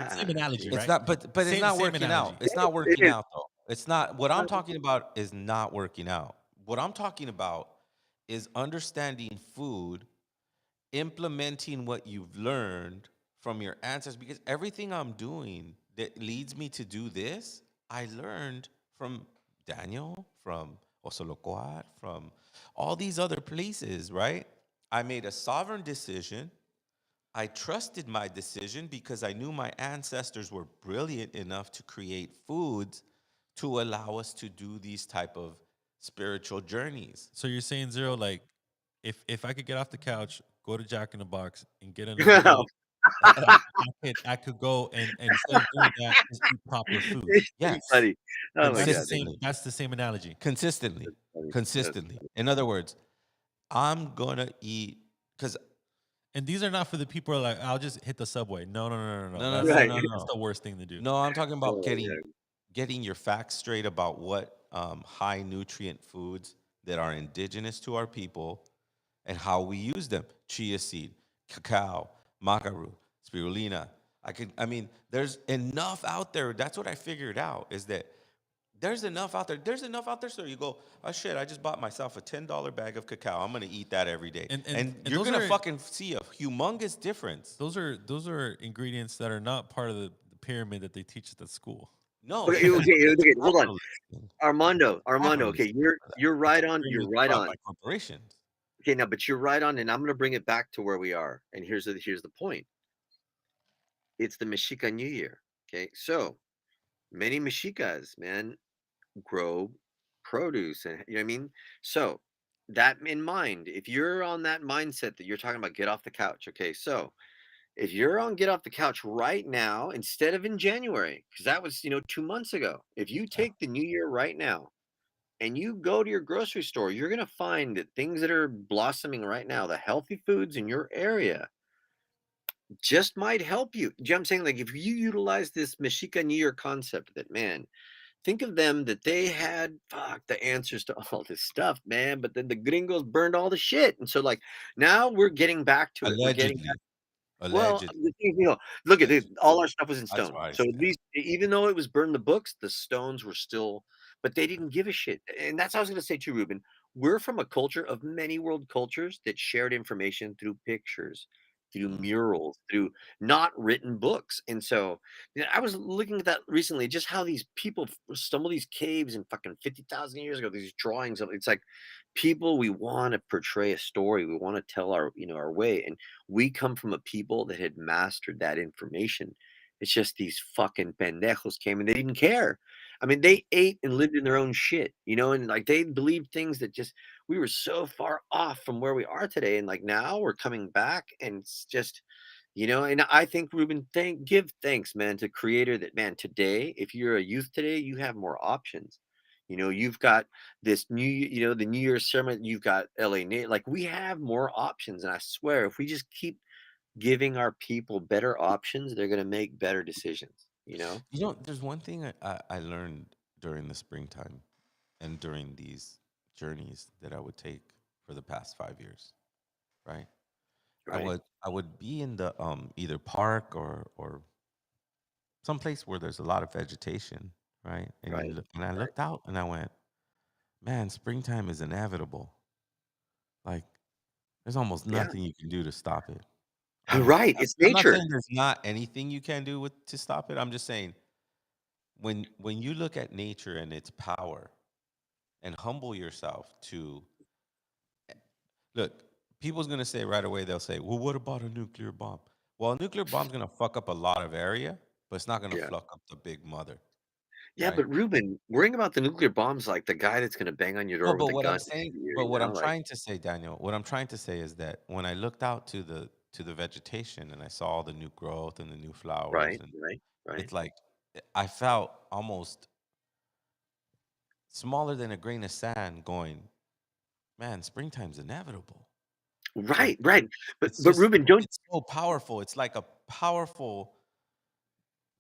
Same Ah, analogy, see, It's right? not, but it's Same not same working out. analogy. It's not it working is. out though. It's not what I'm talking about is not working out. What I'm talking about is understanding food, implementing what you've learned from your ancestors because everything I'm doing that leads me to do this I learned from Daniel, from Osoloquat, from all these other places, right? I made a sovereign decision. I trusted my decision because I knew my ancestors were brilliant enough to create foods to allow us to do these type of spiritual journeys. So you're saying Zero, like, if I could get off the couch, go to Jack in the Box, and get in a grill, I could go and instead of doing that, just eat proper food. It's too Yes, funny. Oh my That's the god, same. consistently, That's the same analogy. consistently, that's funny. That's consistently. funny. In other words, I'm gonna eat because And these are not for the people who are like, I'll just hit the subway. No, no, no, no, no. no, no, That's no, Right. no, that's no, the worst thing to do. no. I'm talking about Oh, getting your facts straight about what high nutrient foods that are indigenous to our people and how we use them. Chia seed, cacao, macaru, spirulina. I mean, there's enough out there. That's what I figured out is that there's enough out there. There's enough out there. So you go, oh shit, I just bought myself a $10 bag of cacao. I'm gonna eat that every day. And And you're those gonna are fucking see a humongous difference. those are ingredients that are not part of the pyramid that they teach at the school. No, okay, because okay, it's okay, hold on. capitalism. Armando, Capitalism. okay, you're It's right a on. You're pyramid right set up on. by corporations. Okay, now, but you're right on, and I'm gonna bring it back to where we are. And here's the point. It's the Mexica New Year. Okay, so many Mexicas, man, grow produce, and you know what I mean. So that in mind, if you're on that mindset that you're talking about, get off the couch. Okay, so if you're on get off the couch right now instead of in January, because that was 2 months ago. If you Yeah. take the new year right now and you go to your grocery store, you're gonna find that things that are blossoming right now, the healthy foods in your area, just might help you. Do you know what I'm saying? Like if you utilize this Mexica New Year concept that man, think of them that they had the answers to all this stuff, man. But then the gringos burned all the shit. And so like now we're getting back to it. We're getting Allegedly. well, Allegedly. the thing, look at it. Allegedly. All our stuff was in That's stone. what I So at said. least, even though it was burned the books, the stones were still, but they didn't give a shit. And that's what I was going to say to you, Ruben. We're from a culture of many world cultures that shared information through pictures, through Mm. murals, through not written books. And so I was looking at that recently, just how these people stumble these caves in fucking 50,000 years ago, these drawings of it's like people, we want to portray a story. We want to tell our way. And we come from a people that had mastered that information. It's just these fucking pendejos came and they didn't care. I mean, they ate and lived in their own shit, and like they believed things that just we were so far off from where we are today. And like now we're coming back and it's just, and I think Ruben, give thanks, man, to creator that man, today, if you're a youth today, you have more options. You've got this the New Year's sermon, you've got LA Nate. Like we have more options. And I swear, if we just keep giving our people better options, they're going to make better decisions. There's one thing I learned during the springtime and during these journeys that I would take for the past 5 years, right? I Right. would I would be in the either park or someplace where there's a lot of vegetation, right? And Right. and I Right. looked out and I went, man, springtime is inevitable. Like there's almost Yeah. nothing you can do to stop it. Almost. Right. It's I'm not nature. saying there's not anything you can do to stop it. I'm just saying when you look at nature and its power and humble yourself to look, people's gonna say right away, they'll say, well, what about a nuclear bomb? Well, a nuclear bomb's gonna fuck up a lot of area, but it's not gonna Yeah. fuck up the big mother, Yeah. right? But Ruben, worrying about the nuclear bombs, like the guy that's going to bang on your No, door with but a what gun, I'm to saying, shoot you, but what I'm like, trying to say, Daniel, what I'm trying to say is that when I looked out to the vegetation and I saw all the new growth and the new flowers, right. and Right. Right. it's like I felt almost smaller than a grain of sand going, man, springtime's inevitable. Like Right. Right. it's But just Ruben, don't. it's so powerful. It's like a powerful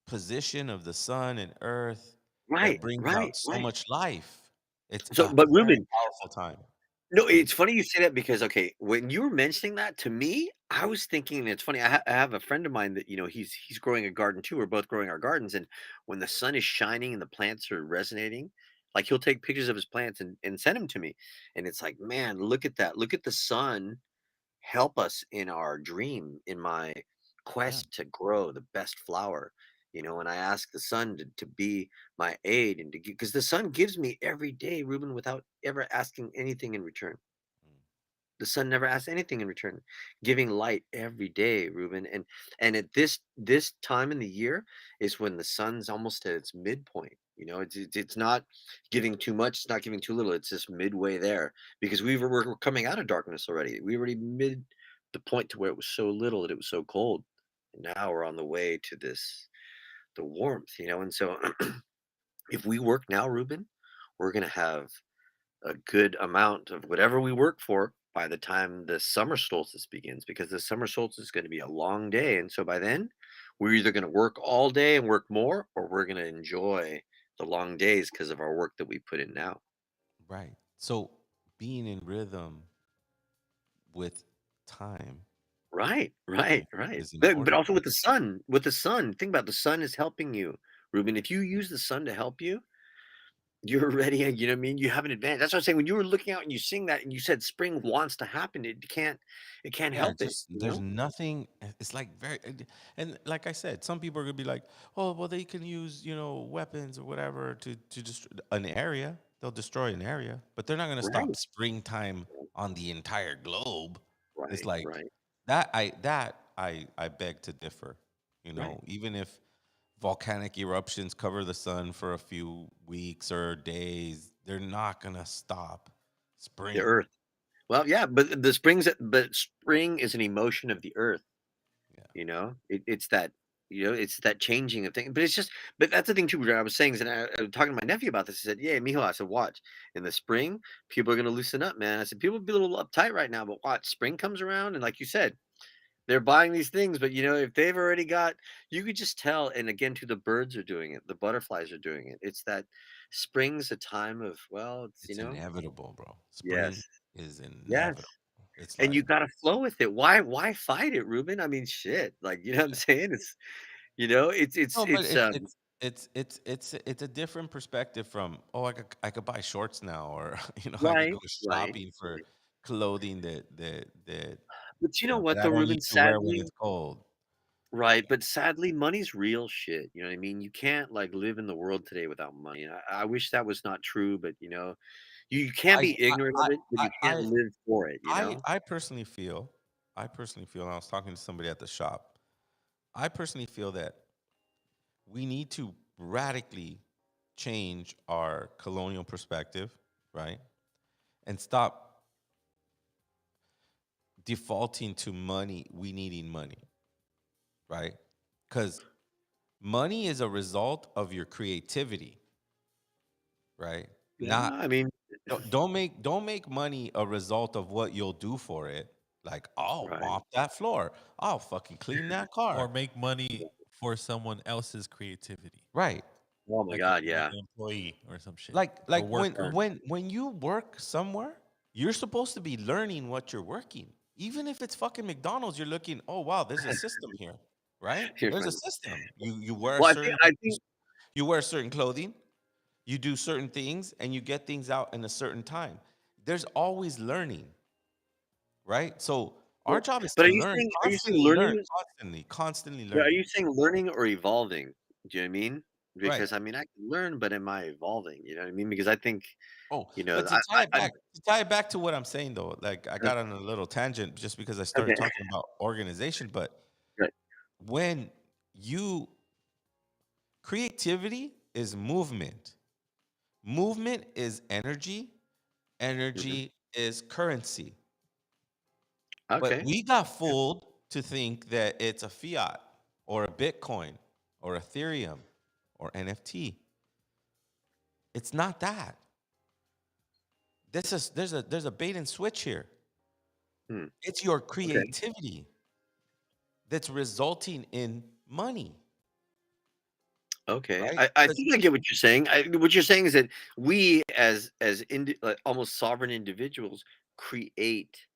position of the sun and earth that Right. brings Right. out so Right. much life. It's So, a but very Ruben, powerful time. no, Mm, it's funny you say that because okay, when you were mentioning that to me, I was thinking and it's funny. I have a friend of mine that he's growing a garden too. We're both growing our gardens, and when the sun is shining and the plants are resonating, like he'll take pictures of his plants and send them to me, and it's like, man, look at that! Look at the sun help us in our dream, in my yeah. quest to grow the best flower. And I ask the sun to be my aid and to because the sun gives me every day, Ruben, without ever asking anything in return. Mm. The sun never asks anything in return, giving light every day, Ruben. And at this time in the year is when the sun's almost at its midpoint. It's not giving too much, it's not giving too little. It's just midway there because we're coming out of darkness already. We already mid the point to where it was so little that it was so cold, and now we're on the way to the warmth. And so if we work now, Ruben, we're gonna have a good amount of whatever we work for by the time the summer solstice begins because the summer solstice is going to be a long day. And so by then, we're either going to work all day and work more, or we're going to enjoy the long days because of our work that we put in now. Right. So being in rhythm with time Right, right, right. is But important. also with the sun, think about the sun is helping you, Ruben. If you use the sun to help you, you're ready. You know what I mean? You have an advantage. That's what I'm saying. When you were looking out and you sing that and you said spring wants to happen, it can't Yeah, help it, just you there's know? nothing. It's like very, and like I said, some people are gonna be like, "Oh, well, they can use weapons or whatever to destroy an area. They'll destroy an area, but they're not gonna stop Right. springtime on the entire globe." It's Right, like right, that I beg to differ. right. Even if volcanic eruptions cover the sun for a few weeks or days, they're not gonna stop The spring. earth. Well, yeah, but spring is an emotion of the earth, Yeah. it's that changing of things. But it's just but that's the thing too, what I was saying is, and I was talking to my nephew about this. He said, "Yeah, mijo," I said, "Watch. In the spring, people are gonna loosen up, man." I said, "People be a little uptight right now, but watch, spring comes around, and like you said, they're buying these things, but if they've already got you could just tell, and again, too, the birds are doing it, the butterflies are doing it. It's that spring's a time of, well, It's inevitable, bro. Spring yes, is yes. inevitable. It's And like you gotta flow with it. Why fight it, Ruben? I mean, shit. Like, you know what I'm saying? no, but It's it's a different perspective from, oh, I could buy shorts now, or I could right, go right, shopping for right. clothing that But you know that what I though, don't need Ruben? to wear when Sadly, it's cold. right, but sadly, money's real shit. You know what I mean? You can't like live in the world today without money. And I wish that was not true, but you can't I be ignorant of it, but I you can't I live for it, you I know? I personally feel, and I was talking to somebody at the shop. I personally feel that we need to radically change our colonial perspective, right? And stop defaulting to money, we needing money, right? Because money is a result of your creativity, right? Yeah, Not I mean, don't make money a result of what you'll do for it. Like, I'll right. mop that floor. I'll fucking clean that Or car. make money for someone else's creativity, Right. Oh my like God, like yeah. an employee or some shit, Like or a like when worker. when when you work somewhere, you're supposed to be learning what you're working. Even if it's fucking McDonald's, you're looking, oh wow, there's a system here, right? You're There's a funny. system. You wear Well, I think certain clothing, you do certain things, and you get things out in a certain time. There's always learning, right? So our well, job is but to are you learn, saying are you saying constantly learn, learning constantly Yeah, are learning. you saying learning or evolving? Do you know what I mean? Right. Because I mean, I can learn, but am I evolving? You know what I mean? Because I think, Oh, you know, but I, I, I to tie it back to what I'm saying though, like I got on a little tangent just because I started okay, talking about organization, but right. when you creativity is movement. Movement is energy, Hmm. energy is currency. But Okay, we got fooled to think that it's a fiat or a Bitcoin or Ethereum or NFT. It's not that. There's a bait and switch here. hmm. It's your Okay, creativity that's resulting in money, okay. right? I 'Cause think I get what you're saying. What you're saying is that we, like, almost sovereign individuals, create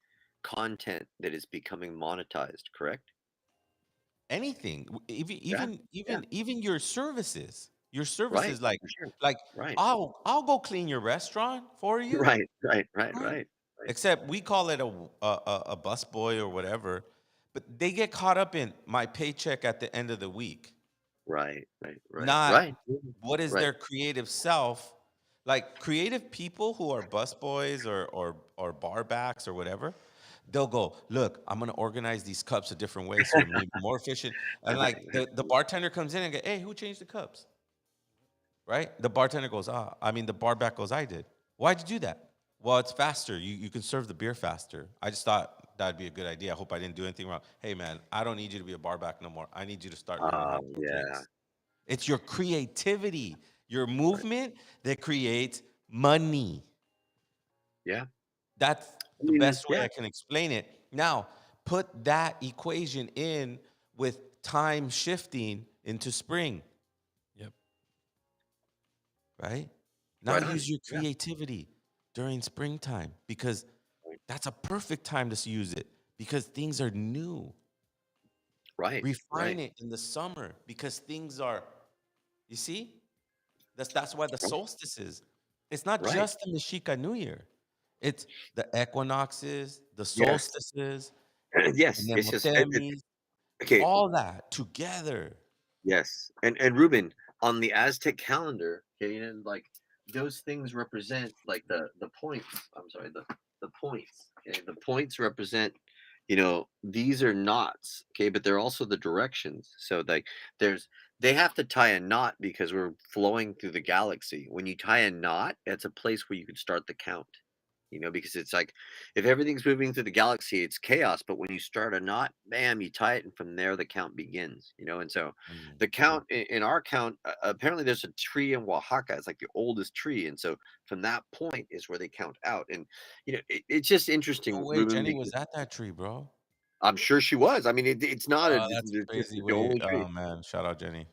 content that is becoming monetized. Correct? anything, even Yeah. even Yeah. even even your Right. services, For sure. like Right. I'll go clean your restaurant for you, Right. Right. Right. right? Right. Right. Except we call it a bus boy or whatever, but they get caught up in my paycheck at the end of the week. Right, right, right, not right, what is right. their creative self. Like creative people who are busboys or bar backs or whatever, they'll go, look, I'm gonna organize these cups a different way so they're maybe more efficient. And like the bartender comes in and go, hey, who changed the cups? Right? The bartender goes, the bar back goes, I did. Why'd you do that? Well, it's faster. You can serve the beer faster. I just thought that'd be a good idea. I hope I didn't do anything wrong. Hey man, I don't need you to be a bar back no more. I need you to start learning how to pour Yeah, drinks. It's your creativity, your right. movement that creates money. Yeah. That's I the mean, best way yeah, I can explain it. Now, put that equation in with time shifting into spring, Yep. right? Now right on. use your Yeah, creativity during springtime because that's a perfect time to use it because things are new. right, Refine right, it in the summer because things are, you see? That's why the right, solstices. It's not right. just the Mexica New Year. It's the equinoxes, the Yes, solstices, the yes, it's just nemotemis, okay. all that together. Yes, and Ruben, on the Aztec calendar, okay, and like those things represent like the points. I'm sorry, the points. Okay, the points represent, these are knots. Okay, but they're also the directions. So like there's they have to tie a knot because we're flowing through the galaxy. When you tie a knot, it's a place where you can start the count. Because it's like if everything's moving through the galaxy, it's chaos. But when you start a knot, bam, you tie it, and from there the count begins. And so Mm. the count in our count, apparently there's a tree in Oaxaca. It's like the oldest tree, and so from that point is where they count out. And it's just No interesting, way, Ruben, Jenny because was at that tree, bro. I'm sure she was. I mean, it's not That's it's crazy. the Way, only tree. oh man, shout out Jenny.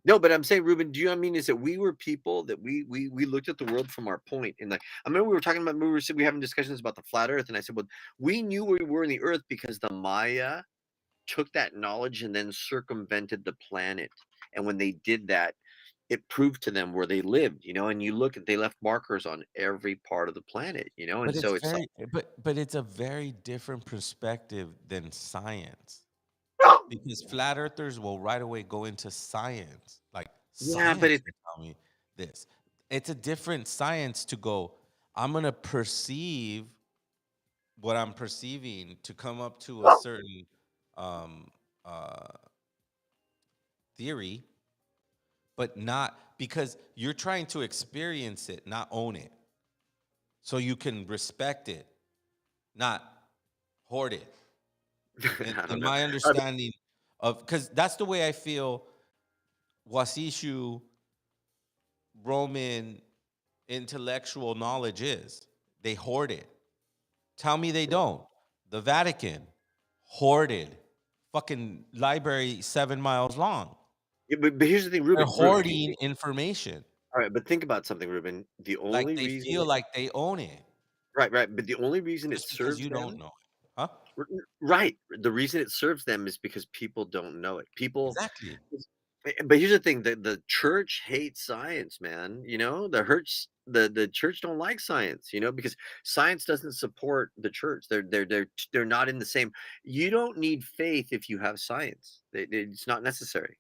No, but I'm saying, Ruben, do you know what I mean? Is that we were people that we looked at the world from our point, and like I remember we were talking about we were having discussions about the flat Earth, and I said, well, we knew where we were in the Earth because the Maya took that knowledge and then circumvented the planet, and when they did that, it proved to them where they lived, and you look at they left markers on every part of the planet, and But it's so it's like, very, but it's a very different perspective than science because flat earthers will right away go into science. Like yeah, but science will tell me this. It's a different science to go. I'm gonna perceive what I'm perceiving to come up to a certain um, uh, theory, but not because you're trying to experience it, not own it. So you can respect it, not hoard it. I don't In know. my understanding of, because that's the way I feel Wasishu Roman intellectual knowledge is. They hoard it. Tell me they don't. The Vatican hoarded fucking library 7 miles long. Yeah, but here's the thing, They're Ruben. hoarding information. All right, but think about something, Ruben. The Like only they reason, feel like they own it right, right, but the only reason it just because serves you don't them, know it. Huh? right, the reason it serves them is because people don't know it. People, Exactly. but here's the thing: the church hates science, man. The church don't like science, because science doesn't support the church. They're not in the same. You don't need faith if you have science. It's not necessary.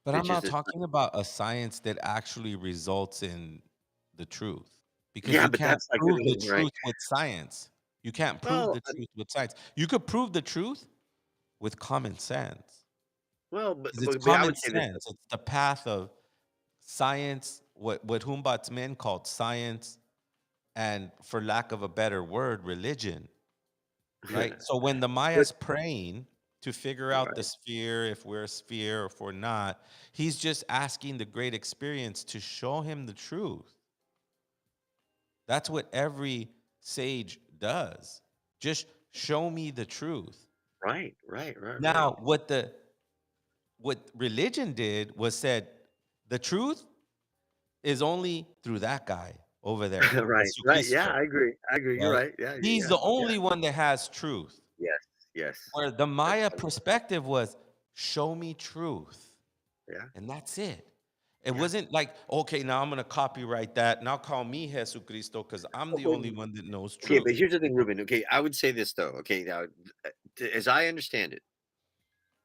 But I'm It's just not talking about a science that actually results in the truth because yeah, you but can't that's like prove the right. truth with science. You can't prove Well, the truth with science. You could prove the truth with common sense well, but, because it's but but I common would say this. sense. It's the path of science, what Humboldt's men called science, and for lack of a better word, religion. Right? So when the But Maya's praying to figure out the right, sphere, if we're a sphere or if we're not, he's just asking the great experience to show him the truth. That's what every sage does. Just show me the truth. right, right, right, right. Now, what religion did was said the truth is only through that guy over there, Right, right. Yeah, Jesucristo, I agree. I agree. You're right? right. Yeah, yeah, He's yeah, the yeah. only one that has truth. Yes, yes. Where the That's Maya perspective was, show me truth. yeah, And that's it. It yeah. wasn't like, okay, now I'm going to copyright that. Now call me Jesucristo because I'm the Okay, only one that knows okay, but truth. here's the thing, Ruben. Okay, I would say this though. Okay, now, as I understand it,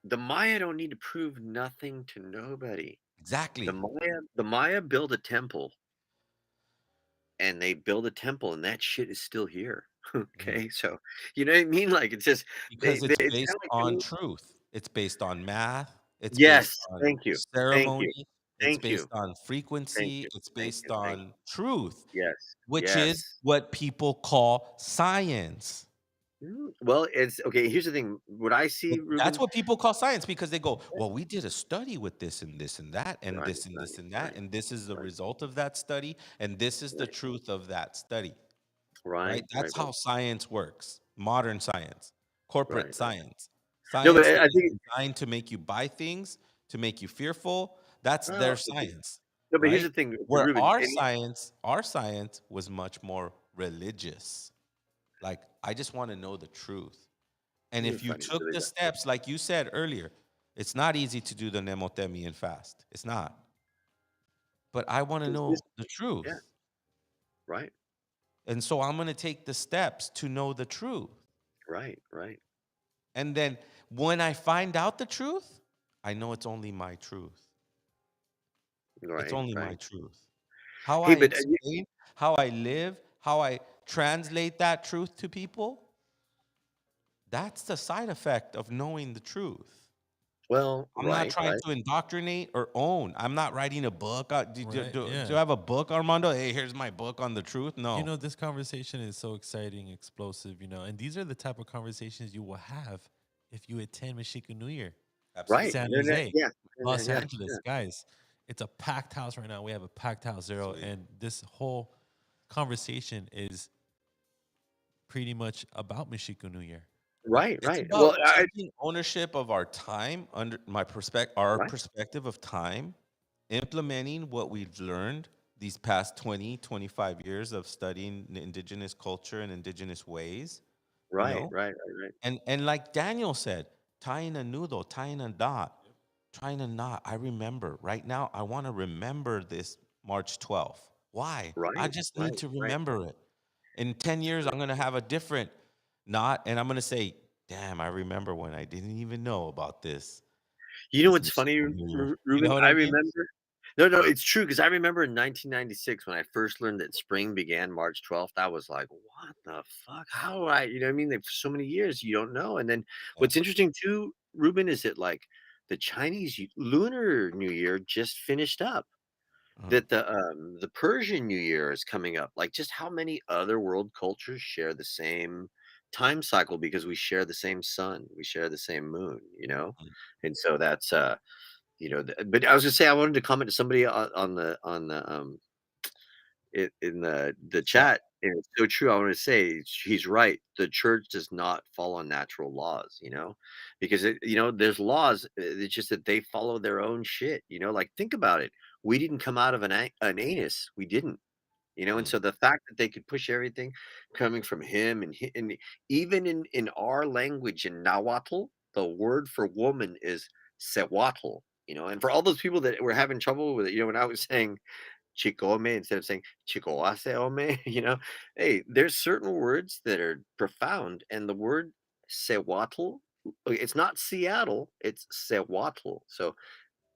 the Maya don't need to prove nothing to nobody. Exactly. The Maya build a temple, and they build a temple, and that shit is still here. Mhm. Okay, so you know what I mean? Like it's just Because it's it's based kind of like on to me. truth. It's based on math. It's based Yes, on thank you, thank you, ceremony. It's thank you, based on thank frequency. you, It's thank based you, thank on truth, you. Yes, which is yes. what people call science. Well, it's okay. Here's the thing. What I see, That's Ruben. what people call science because they go, well, we did a study with this and this and that and Right, this and this right, and that, right, and this is the right, result of that study, and this is the right, truth of that study, right? right, That's right, how science works. Modern science, corporate right, right. science, No, but science that I is think. designed to make you buy things, to make you fearful. That's their Well, science, no, but here's right? the thing, Where Ruben. And our science was much more religious. Like, I just want to know the truth. And you're if you funny, took really. the steps, like you said earlier, it's not easy to do the Nemotemian fast. It's not. But I want to Because this, know the yeah, truth. right, And so I'm going to take the steps to know the truth. right, right, And then when I find out the truth, I know it's only my truth. It's right, only my right. truth. How Hey, I but explain, how I live, how I translate that truth to people, that's the side effect of knowing the truth. well, I'm not right, trying right. to indoctrinate or own. I'm not writing a book. Right? Do Yeah. you have a book, Armando? Hey, here's my book on the truth. You No. know, this conversation is so exciting, explosive, and these are the type of conversations you will have if you attend Mexican New Year. Right. Absolutely. San No, no, Jose, yeah, yeah, Los yeah, Angeles, yeah. guys. It's a packed house right now. We have a packed house, Zero, Sweet. and this whole conversation is pretty much about Mexican New Year. Right, It's right. Well, about taking ownership of our time under our right, perspective of time, implementing what we've learned these past 20, 25 years of studying the indigenous culture and indigenous ways, you right, know? right, right, right. And like Daniel said, tying a noodle, tying a knot, trying a knot. I remember right now, I want to remember this March 12th. Why? I Right, just need right, to right. remember it. In 10 years, I'm going to have a different knot, and I'm going to say, damn, I remember when I didn't even know about this. You know This what's funny, Mexican New Year. You know Ruben? what I I mean? remember. No, no, it's true because I remember in 1996 when I first learned that spring began March 12th. I was like, "What the fuck? How do I?" You know what I mean? Like for so many years, you don't know. And then Yeah. what's interesting too, Ruben, is that like the Chinese Lunar New Year just finished up. Uh-huh. That the Persian New Year is coming up. Like, just how many other world cultures share the same time cycle because we share the same sun, we share the same moon, you know? Mhm. And so that's, but I was gonna say I wanted to comment to somebody on the, in the Chat. chat, and it's so true. I wanna say he's right. The church does not follow natural laws, because there's laws, it's just that they follow their own shit, like, think about it. We didn't come out of an anus. We didn't. And Mm. so the fact that they could push everything coming from him and even in our language in Nahuatl, the word for woman is sewatl, and for all those people that were having trouble with it, when I was saying chicome instead of saying chicoaseome, hey, there's certain words that are profound, and the word sewatl, it's not Seattle, it's sewatl. So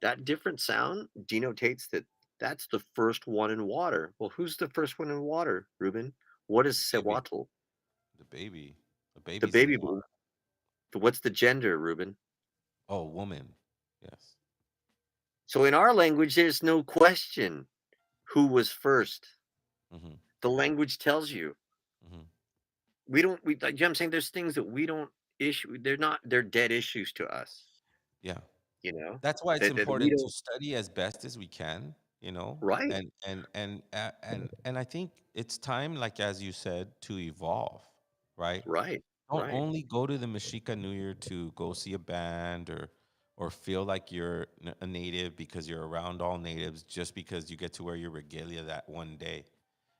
that different sound denotates that that's the first one in water. Well, who's the first one in water, Ruben? What is Baby. Sewatl? The baby. The The baby's in the baby. water. What's the gender, Ruben? Oh, woman. Yes. So in our language, there's no question who was first. Hmm. The language tells you. Hmm. We don't. You know what I'm saying? There's things that we don't issue. They're not. They're dead issues to us. Yeah. You know That's why it's that we important to don't. study as best as we can, Right. and I think it's time, like as you said, to evolve, right? Right. Don't Right. only go to the Mexica New Year to go see a band or feel like you're a native because you're around all natives just because you get to wear your regalia that one day.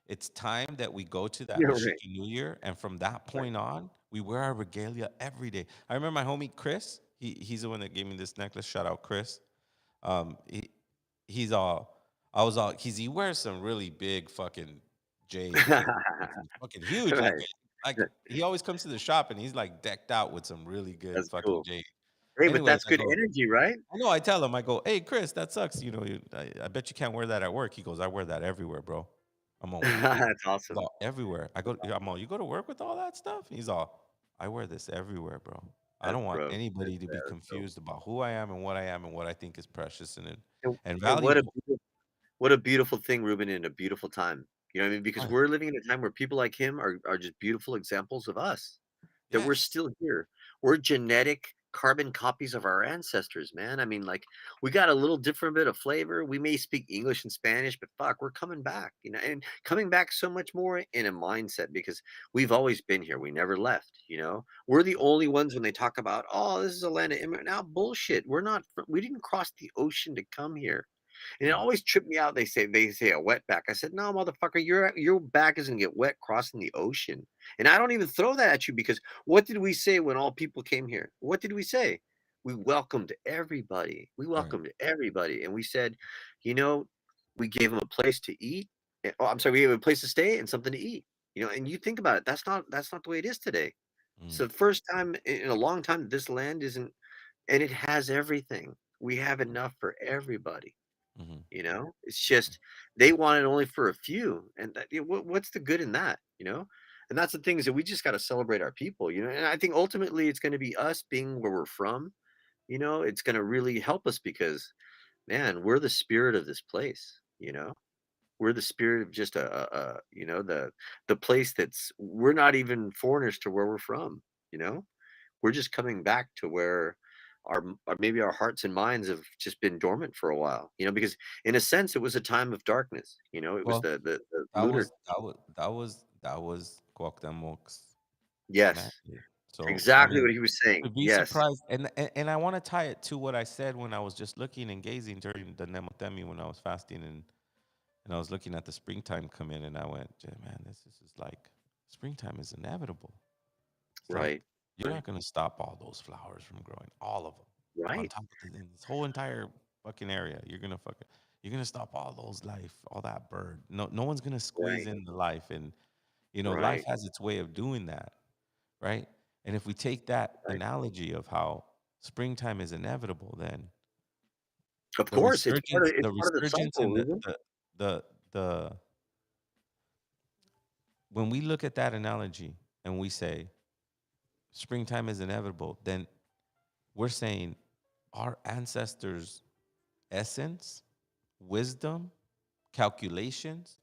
It's time that we go to that You're right. Mexican New Year, and from that Right. point on, we wear our regalia every day. I remember my homie Chris. He's the one that gave me this necklace. Shout out Chris. Um, he, he's all. I was all. He wears some really big fucking jade. Like he's fucking huge. Like Right. like he always comes to the shop and he's like decked out with some really good That's fucking cool. jade. Hey, but Anyways, that's I good go, energy, right? I know, I tell him, I go, hey, Chris, that sucks. I bet you can't wear that at work. He goes, I wear that everywhere, bro. I'm all, what do you mean? That's He's awesome. all, everywhere. I'm all, you go to work with all that stuff? He's all, I wear this everywhere, bro. I That don't want bro. anybody to be That's so confused about who I am and what I think is precious and and valuable. what a beautiful thing, Ruben, in a beautiful time. You know what I mean? Because Right. we're living in a time where people like him are just beautiful examples of us, that we're Yes. still here. We're genetic carbon copies of our ancestors, man. I mean, like, we got a little different bit of flavor. We may speak English and Spanish, but fuck, we're coming back, you know, and coming back so much more in a mindset because we've always been here. We never left, you know. We're the only ones when they talk about, oh, this is a land of immigrant. Now, bullshit. We're not, we didn't cross the ocean to come here. And it Mm, always tripped me out. They say a wet back. I said, no, motherfucker, your back isn't gonna get wet crossing the ocean. And I don't even throw that at you because what did we say when all people came here? What did we say? We welcomed everybody. We right. welcomed everybody. And we said, you know, we gave them a place to eat. Oh, I'm sorry, we gave them a place to stay and something to eat. You know, and you think about it, that's not the way it is today. Mm, So the first time in a long time that this land isn't, and it has everything. We have enough for everybody. mhm, You know, it's just they want it only for a few, and what's the good in that? You know, and that's the thing is that we just got to celebrate our people. You know, and I think ultimately it's going to be us being where we're from. You know, it's going to really help us because, man, we're the spirit of this place. You know, we're the spirit of just you know, the place that's we're not even foreigners to where we're from. You know, we're just coming back to where our maybe our hearts and minds have just been dormant for a while, you know, because in a sense it was a time of darkness, you know, it was well, the that lunar. was that was Cuauhtemoc Yes, mandate. So I exactly mean, what he was to saying. be Yes, surprised, and I want to tie it to what I said when I was just looking and gazing during the Nemotemi when I was fasting and I was looking at the springtime come in and I went, "Yeah, man, this is like springtime is inevitable. It's like right, you're right, not gonna stop all those flowers from growing, all of them, on right, top of in this whole entire fucking area. You're gonna stop all those life, all that bird. No one's gonna squeeze right, in the life, and life right, has its way of doing that, right? And if we take that right. analogy of how springtime is inevitable, then Of course, it's the part of the resurgence cycle, and Ruben. the when we look at that analogy and we say springtime is inevitable, then we're saying our ancestors' essence, wisdom, calculations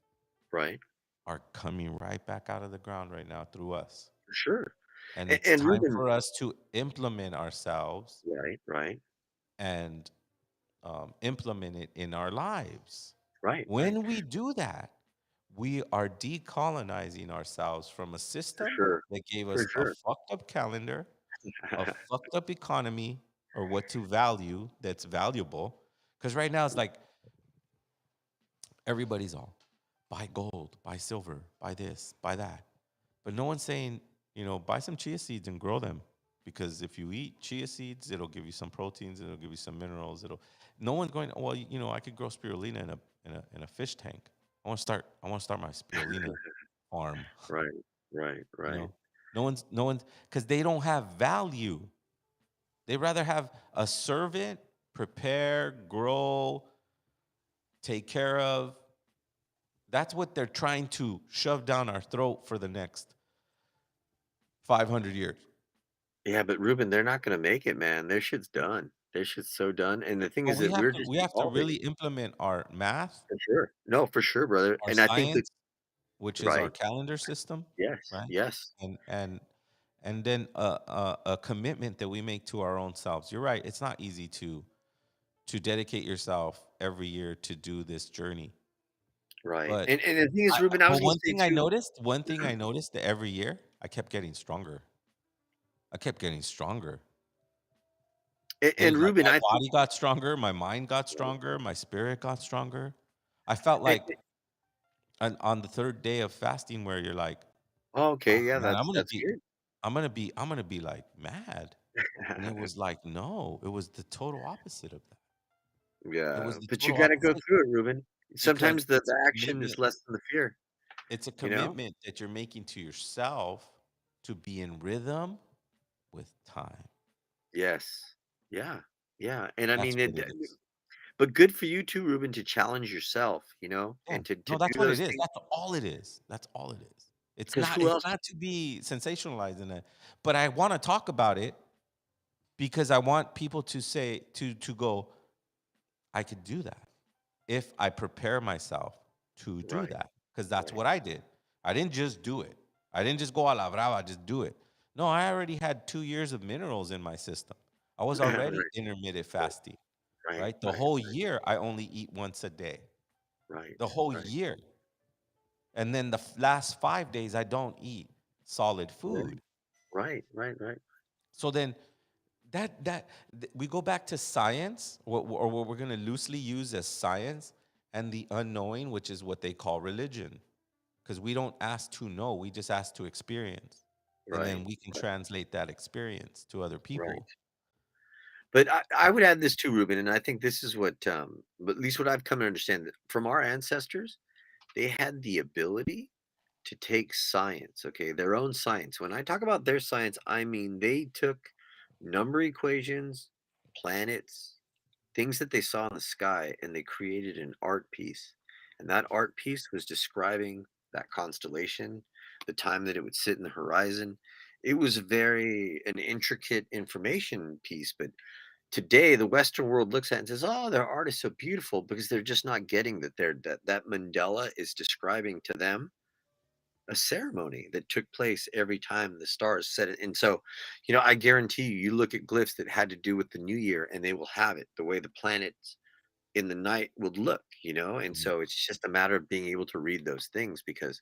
Right, are coming right back out of the ground right now through us. for sure. And and, it's and time Ruben, for us to implement ourselves right, right, and implement it in our lives. right, right, When we do that, we are decolonizing ourselves from a for system sure, that gave for us a sure. fucked up calendar, a fucked up economy, or what to value that's valuable. Because right now it's like everybody's all buy gold, buy silver, buy this, buy that. But no one's saying, buy some chia seeds and grow them. Because if you eat chia seeds, it'll give you some proteins, it'll give you some minerals. No one's going, well, I could grow spirulina in a fish tank. I want to start my spirulina farm. Right, right, You right. know, no one's because they don't have value. They rather have a servant prepare, grow, take care of. That's what they're trying to shove down our throat for the next 500 years. Yeah, but Ruben, they're not gonna make it, man. Their shit's done. Their shit's so done, and the thing But is we that have we're to just we have to evolving. really implement our math, For sure. No, for sure, brother, our and I think that science, which is our right. calendar system, Yes, right? yes, And then a commitment that we make to our own selves. You're right. It's not easy to dedicate yourself every year to do this journey. right, But and the thing is, Ruben, I was but gonna say too. one thing I Mhm. noticed that every year I kept getting stronger. I kept getting stronger. It And was like Ruben, my I think body got stronger, my mind got right, stronger, my spirit got stronger. I felt and like on the third day of fasting where you're like, oh, "Oh, okay, yeah, man, that's good. I'm gonna be like mad." And it was like, no, it was the total opposite of that. It Yeah, was the but you total gotta go opposite through it, Ruben. because Sometimes the action is less than the fear, it's a you know? commitment that you're making to yourself to be in rhythm with time. Yes. Yeah. Yeah. And I That's mean, what it is. but good for you too, Ruben, to challenge yourself, Yeah. and to No, that's do what it those is. things. That's all it is. That's all it is. Because who It's else? not to be sensationalized in it, but I wanna talk about it because I want people to say to go, "I could do that." If I prepare myself to do Right. that, because that's Right. what I did. I didn't just do it. I didn't just go a la brava, just do it. No, I already had 2 years of minerals in my system. I was already Right. intermittent Right. fasting, Right. right? The Right. whole year, I only eat once a day. Right. The whole Right. year. And then the last 5 days, I don't eat solid Right. food. Right. Right. Right. So then we go back to science, or what we're gonna loosely use as science, and the unknowing, which is what they call religion. Because we don't ask to know, we just ask to experience. And then Right. we can translate that experience to other Right. people. But I would add this too, Ruben, and I think this is what, but at least what I've come to understand that from our ancestors, they had the ability to take science, okay, their own science. When I talk about their science, I mean they took number equations, planets, things that they saw in the sky, and they created an art piece. And that art piece was describing that constellation, the time that it would sit in the horizon. It was very an intricate information piece, but today the Western world looks at it and says, "Oh, their art is so beautiful," because they're just not getting that that Mandela is describing to them a ceremony that took place every time the stars set it. And so, I guarantee you, you look at glyphs that had to do with the new year, and they will have it the way the planets in the night would look. And Mhm. so it's just a matter of being able to read those things because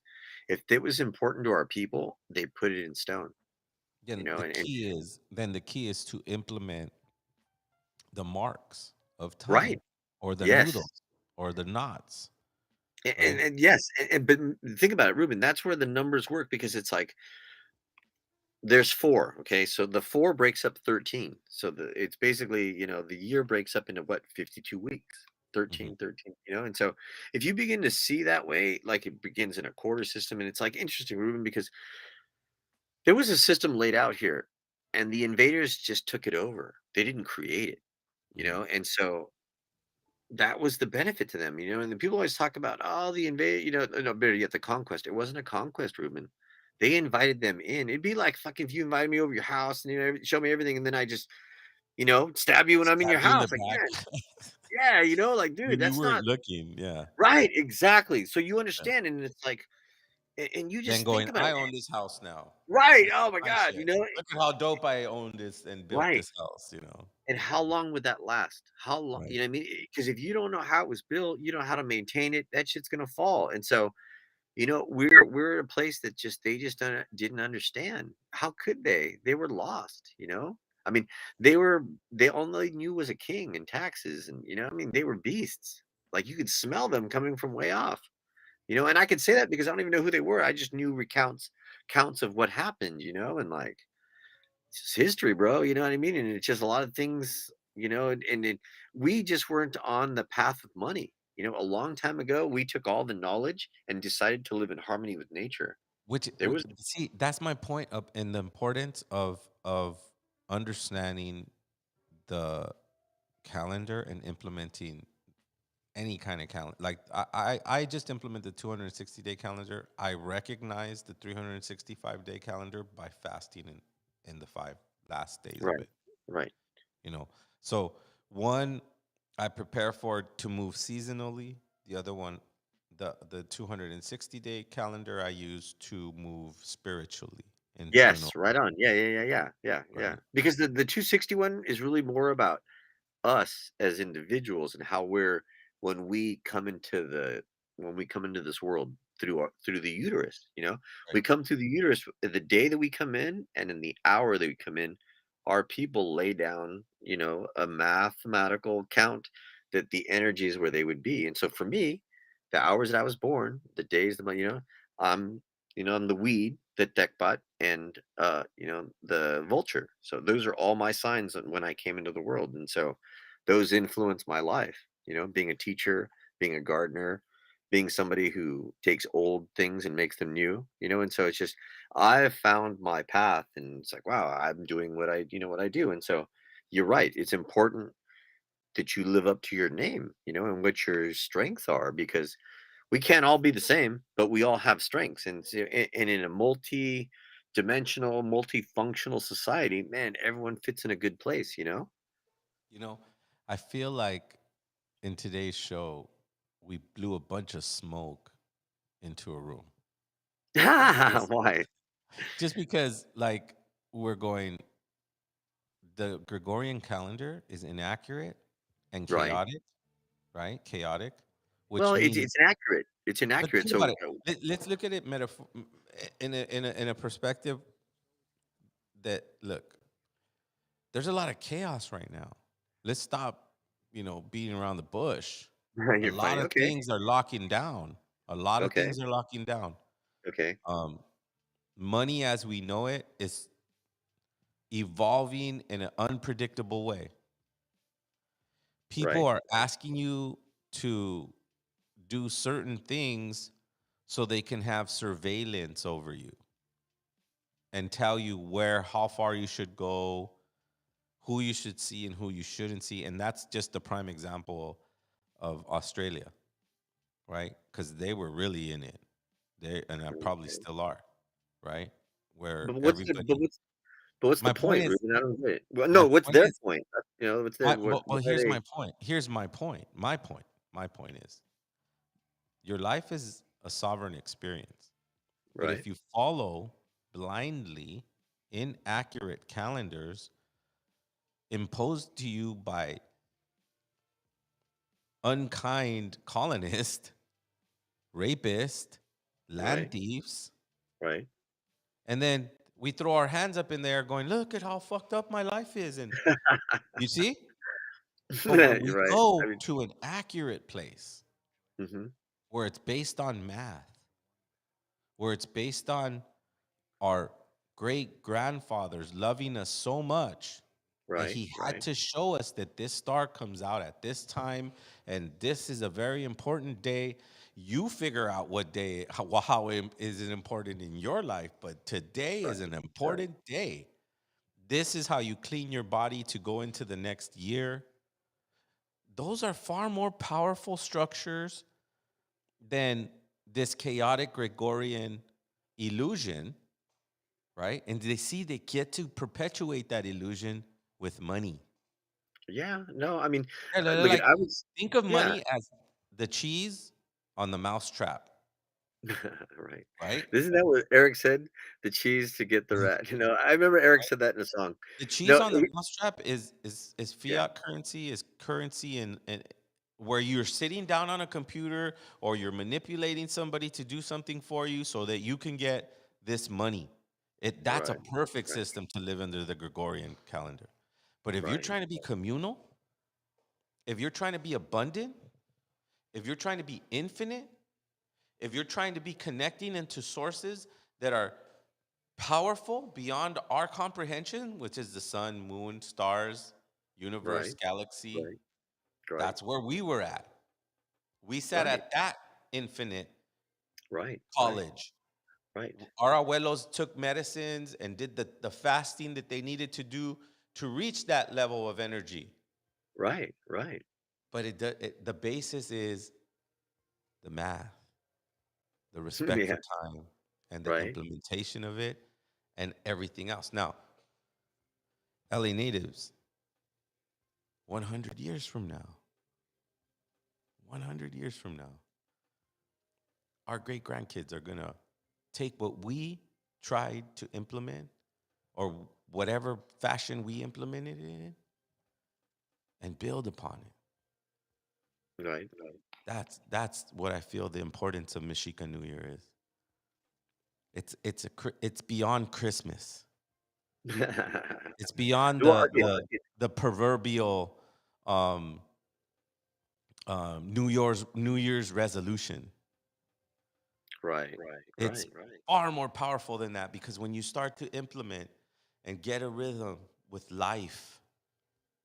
if it was important to our people, they put it in stone. You Then know, and the key is to implement the marks of time, right, or the yes, noodles, or the knots, and, right? and yes, and but think about it, Ruben. That's where the numbers work because it's like there's 4, okay? So the 4 breaks up 13. So it's basically, the year breaks up into what, 52 weeks. Mhm. 13, 13. And so if you begin to see that way, like it begins in a quarter system, and it's like interesting, Ruben, because there was a system laid out here and the invaders just took it over. They didn't create it. Mhm. And so that was the benefit to them. And the people always talk about, oh, the invade, no, better yet, the conquest. It wasn't a conquest, Ruben. They invited them in. It'd be like fucking if you invited me over your house and show me everything, and then I just, stab you when I'm in Stab your you in the house. Like, back yeah, yeah, like, dude, when you that's weren't not looking, yeah. right. Exactly. So you Yeah. understand, and it's like, and you Then just think going, about "I it, own this house now. right? This is Oh my my God, shit. Look at how dope I own this and built right. this house," you know? And how long would that last? How long? Right. You know what I mean? Because if you don't know how it was built, you don't know how to maintain it. That shit's gonna fall. And so we're at a place that they just didn't understand. How could they? They were lost. I mean, they only knew was a king and taxes and I mean, they were beasts. Like you could smell them coming from way off. And I could say that because I don't even know who they were. I just knew counts of what happened, and like it's just history, bro. You know what I mean? And it's just a lot of things, and we just weren't on the path of money. A long time ago, we took all the knowledge and decided to live in harmony with nature. There Which was see, that's my point of in the importance of understanding the calendar and implementing any kind of calendar. Like I just implemented the 260-day calendar. I recognize the 365-day calendar by fasting in the 5 last days of right, it, right. you know. So one I prepare for to move seasonally. The other one, the 260-day calendar I use to move spiritually, Yes, internal, right on. Yeah, yeah, yeah, yeah, yeah, yeah. right? Because the 261 is really more about us as individuals and how we're when we come into the when we come into this world through the uterus. Right. We come through the uterus the day that we come in and in the hour that we come in. Our people lay down a mathematical count that the energy is where they would be. And so for me, the hours that I was born, the days that I'm I'm the weed, the dekbot, and the vulture. So those are all my signs when I came into the world. And so those influence my life, being a teacher, being a gardener, being somebody who takes old things and makes them new, and so it's just I've found my path and it's like, wow, I'm doing what I do. And so you're right. It's important that you live up to your name, and what your strengths are, because we can't all be the same, but we all have strengths. And in a multi-dimensional, multifunctional society, man, everyone fits in a good place. You know, I feel like in today's show, we blew a bunch of smoke into a room, right? Why? Just because, like, we're going, the Gregorian calendar is inaccurate and Right. chaotic, right? Chaotic, Well, which it's means, it's inaccurate. It's but inaccurate. think about So, it. Let's look at it in a perspective that, look, there's a lot of chaos right now. Let's stop, beating around the bush. A you're lot fine. of Okay. things are locking down. A lot of Okay. things are locking down. Okay. Um, Money as we know it is evolving in an unpredictable way. People Right. are asking you to do certain things so they can have surveillance over you and tell you how far you should go, who you should see and who you shouldn't see. And that's just the prime example of Australia, right? Because they were really in it. And I probably Okay. still are, right? Where But what's the but everybody, what's but what's the my point point, is, Ruben? I don't get it. Well, my no, what's point their is, point? What's their well, what are here's they? my point. Here's my point. My point is, your life is a sovereign experience. But Right. if you follow blindly inaccurate calendars imposed to you by unkind colonists, rapists, land Right. thieves, Right. and then we throw our hands up in there going, look at how fucked up my life is. And you see? But when You're we right. I go mean, to an accurate place mhm. where it's based on math, where it's based on our great grandfathers loving us so much that Right. he had Right. to show us that this star comes out at this time and this is a very important day. You figure out what day, how is it important in your life, but today is Right. an Right. important day. This is how you clean your body to go into the next year. Those are far more powerful structures than this chaotic Gregorian illusion, right? And they get to perpetuate that illusion with money. Yeah. No, I mean, Yeah, look at like, I was think of yeah. money as the cheese on the mousetrap, Right. right? Isn't that what Eric said? The cheese to get the rat. I remember Eric said that in a song. The cheese No, on the mousetrap is yeah. fiat currency, is currency, and where you're sitting down on a computer or you're manipulating somebody to do something for you so that you can get this money. That's a Right. perfect Right. system to live under the Gregorian calendar. But if you're Right. trying to be communal, if you're trying to be abundant, if you're trying to be infinite, if you're trying to be connecting into sources that are powerful beyond our comprehension, which is the sun, moon, stars, universe, Right. galaxy, Right. Right. that's where we were at. We sat Right. at that infinite Right. Right. college. Right. Our abuelos took medicines and did the fasting that they needed to do to reach that level of energy. Right. Right. But the basis is the math, the respect Yeah. for time, and the Right. implementation of it, and everything else. Now, LA natives, 100 years from now, 100 years from now, our great grandkids are going to take what we tried to implement or whatever fashion we implemented it in and build upon it. Right. That's what I feel the importance of Mexica New Year is. It's beyond Christmas. It's beyond Well, the proverbial um, New Year's resolution. right. It's Right. far more powerful than that because when you start to implement and get a rhythm with life,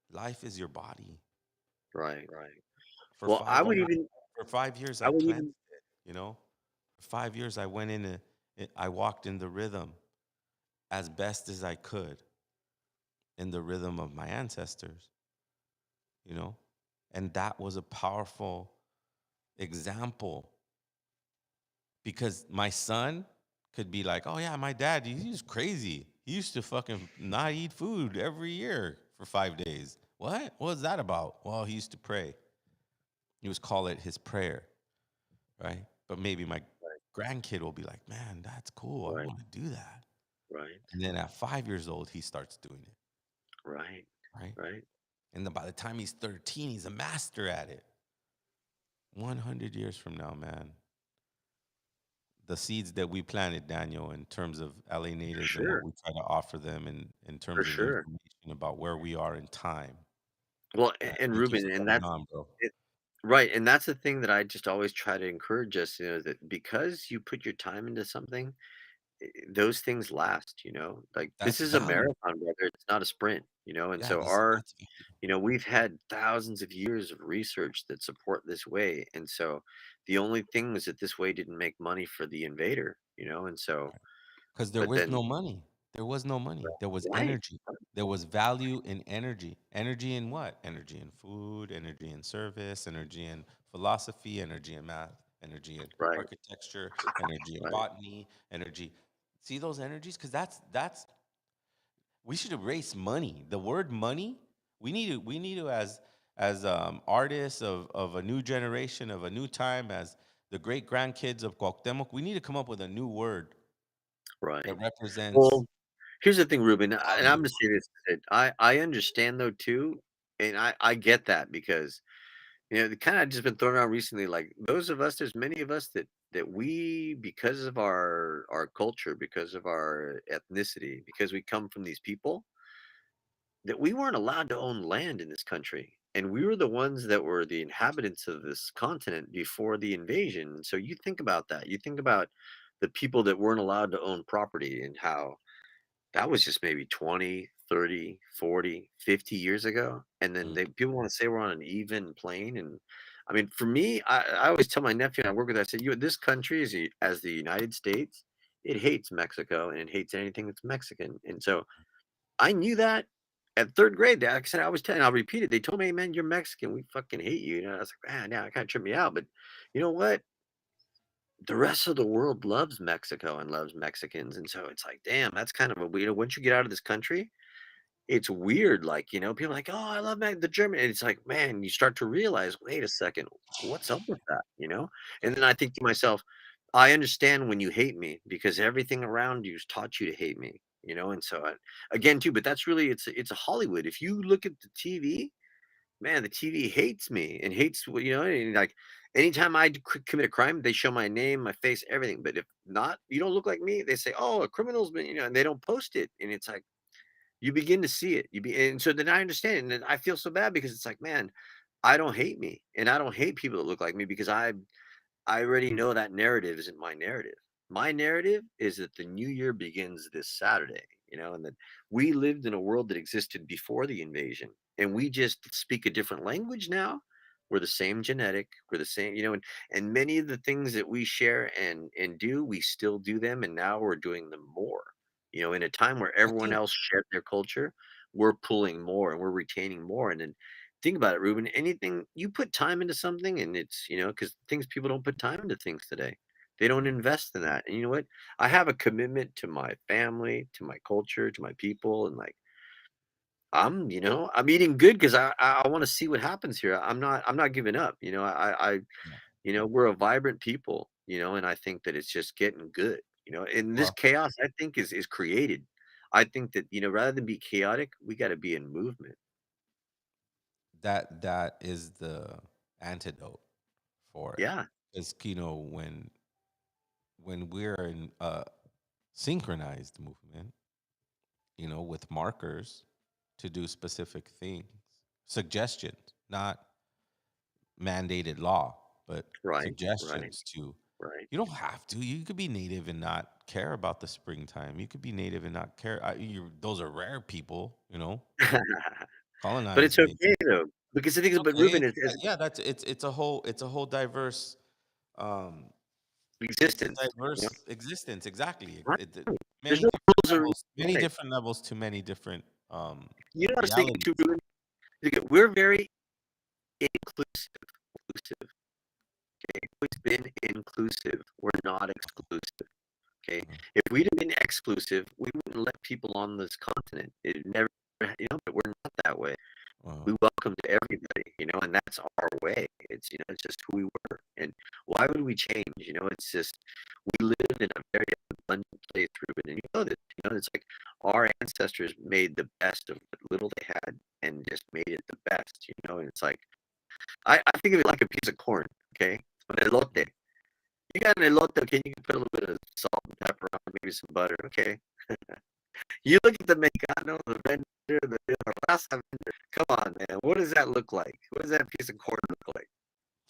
life is your body. Right. For Well, 5 years, for 5 years, I I would planted even, it. For 5 years, I went I walked in the rhythm as best as I could. in the rhythm of my ancestors, you know? And that was a powerful example because my son could be like, "Oh yeah, my dad, he's crazy. He used to fucking not eat food every year for 5 days. What was that about? Well, he used to pray. He was call it his prayer, right? But maybe my grandkid will be like, "Man, that's cool. I Right. want to do that." Right. And then at 5 years old, he starts doing it, Right. right? Right. And then by the time he's 13, he's a master at it. 100 years from now, man, the seeds that we planted, Daniel, in terms of LA natives and what Sure. we try to offer them in For terms of sure. information about where we are in time. Well, Man, and thank you Ruben, for and coming that's on, bro. it. Right, and that's the thing that I just always try to encourage us, that because you put your time into something, those things last, like this That's is a value. marathon, brother. It's not a sprint, and Yeah, so this our, that's value. we've had thousands of years of research that support this way. And so the only thing was that this way didn't make money for the invader, and so, Because there but was then, no money. There was no money. There was right, energy. There was value in energy. Energy in what? Energy in food, energy in service, energy in philosophy, energy in math, energy in right, architecture, energy in right, botany, energy. See those energies? Because that's we should erase money. The word money, we need to as artists of a new generation, of a new time, as the great grandkids of Cuauhtemoc, we need to come up with a new word that right. represents Well, here's the thing, Ruben, and I'm value. gonna say this, that I understand though too, and I get that because the kind of just been thrown around recently. Like those of us, there's many of us that we, because of our culture, because of our ethnicity, because we come from these people, that we weren't allowed to own land in this country. And we were the ones that were the inhabitants of this continent before the invasion. So you think about that. You think about the people that weren't allowed to own property and how that was just maybe 20, 30, 40, 50 years ago. And then Mm, people want to say we're on an even plane. And I mean, for me, I always tell my nephew and I work with, I said, this country as the United States, it hates Mexico and it hates anything that's Mexican. And so I knew that at third grade. Like I said, I was telling, I'll repeat it. They told me, "Hey, man, you're Mexican. We fucking hate you." I was like, man, yeah, it kind of tripped me out. But you know what? The rest of the world loves Mexico and loves Mexicans. And so it's like, damn, that's kind of a weird. Once you get out of this country, it's weird. Like, people are like, oh, I love the German. And it's like, man, you start to realize, wait a second, what's up with that? And then I think to myself, I understand when you hate me because everything around you's taught you to hate me. And so again, too, but that's really it's a Hollywood. If you look at the TV, man, the TV hates me and hates and like anytime I commit a crime, they show my name, my face, everything. But if not, you don't look like me. They say, oh, a criminal's been, and they don't post it, and it's like you begin to see it. And so then I understand, and then I feel so bad because it's like, man, I don't hate me, and I don't hate people that look like me because I already know that narrative isn't my narrative. My narrative is that the new year begins this Saturday, and that we lived in a world that existed before the invasion, and we just speak a different language now. We're the same genetic, we're the same, and many of the things that we share and do, we still do them, and now we're doing them more. In a time where I everyone think else shed their culture, we're pulling more and we're retaining more. And then think about it, Ruben. Anything you put time into something, and it's because things people don't put time into things today. They don't invest in that. And you know what? I have a commitment to my family, to my culture, to my people, and like I'm eating good because I want to see what happens here. I'm not giving up. yeah. We're a vibrant people. And I think that it's just getting good. And this Well, chaos, I think, is created. I think that rather than be chaotic, we got to be in movement. that is the antidote for it. Yeah. Because when we're in a synchronized movement, with markers to do specific things, suggestions, not mandated law, but Right. Right. suggestions to. Right. You don't have to. You could be native and not care about the springtime. You could be native and not care. Those are rare people, But it's colonized okay native. though, because the thing is, It's but okay. Ruben is Yeah, it's a whole diverse um it's a existence. diverse existence. Exactly. Right. It There's many no different rules or levels, many right. different levels to many different You know what I was thinking too, realities. Ruben? We're very inclusive. Okay, always been inclusive. We're not exclusive. Okay, Uh, if we'd have been exclusive, we wouldn't let people on this continent. It never, but we're not that way. uh, We welcomed everybody, and that's our way. It's just who we were. And why would we change? It's just we live in a very abundant place, Ruben, and this. It's like our ancestors made the best of what little they had and just made it the best. And it's like I think of it like a piece of corn. Okay, an elote. You got an elote. Okay, you can put a little bit of salt and pepper on, maybe some butter. Okay, you look at the Mexicano, the vendor, the raza vendor. Come on, man. What does that look like? What does that piece of corn look like?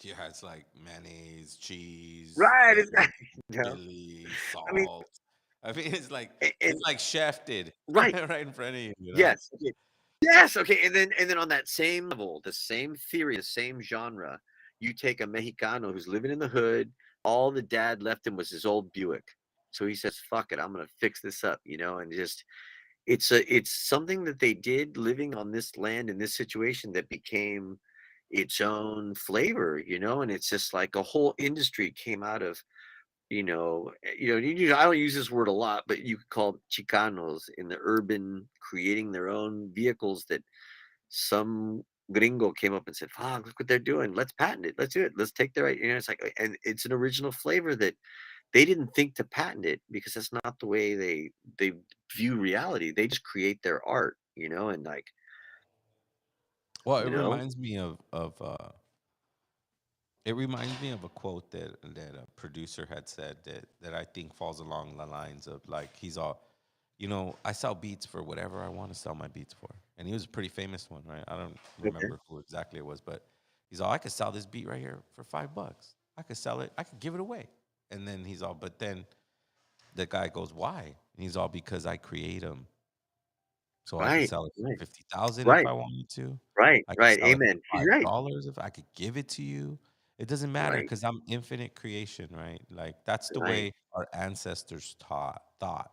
yeah, it's like mayonnaise, cheese, Right. You know, chili, I mean, salt. I mean, it's and like chef did right. right in front of you, you know? Yes. Okay. Yes. Okay. And then on that same level, the same theory, the same genre, you take a Mexicano who's living in the hood. All the dad left him was his old Buick. So he says, "Fuck it, I'm gonna fix this up," and just it's something that they did living on this land in this situation that became its own flavor, and it's just like a whole industry came out of, I don't use this word a lot, but you could call Chicanos in the urban creating their own vehicles that some gringo came up and said, "Fuck, look what they're doing. Let's patent it. Let's do it. Let's take their," it's like, and it's an original flavor that they didn't think to patent it because that's not the way they view reality. They just create their art, and like, Well, you know, it reminds me of a quote that a producer had said that I think falls along the lines of like he's all, I sell beats for whatever I want to sell my beats for, and he was a pretty famous one, right? I don't okay, remember who exactly it was, but he's all, I could sell this beat right here for $5. I could sell it. I could give it away, and then he's all, but then the guy goes, why? And he's all, because I create them, so I could right, sell it for right, 50,000 if right, I wanted to. right, I could right, sell it amen. for He's five right, dollars if I could give it to you. It doesn't matter right, because I'm infinite creation, right? Like that's the right, way our ancestors thought.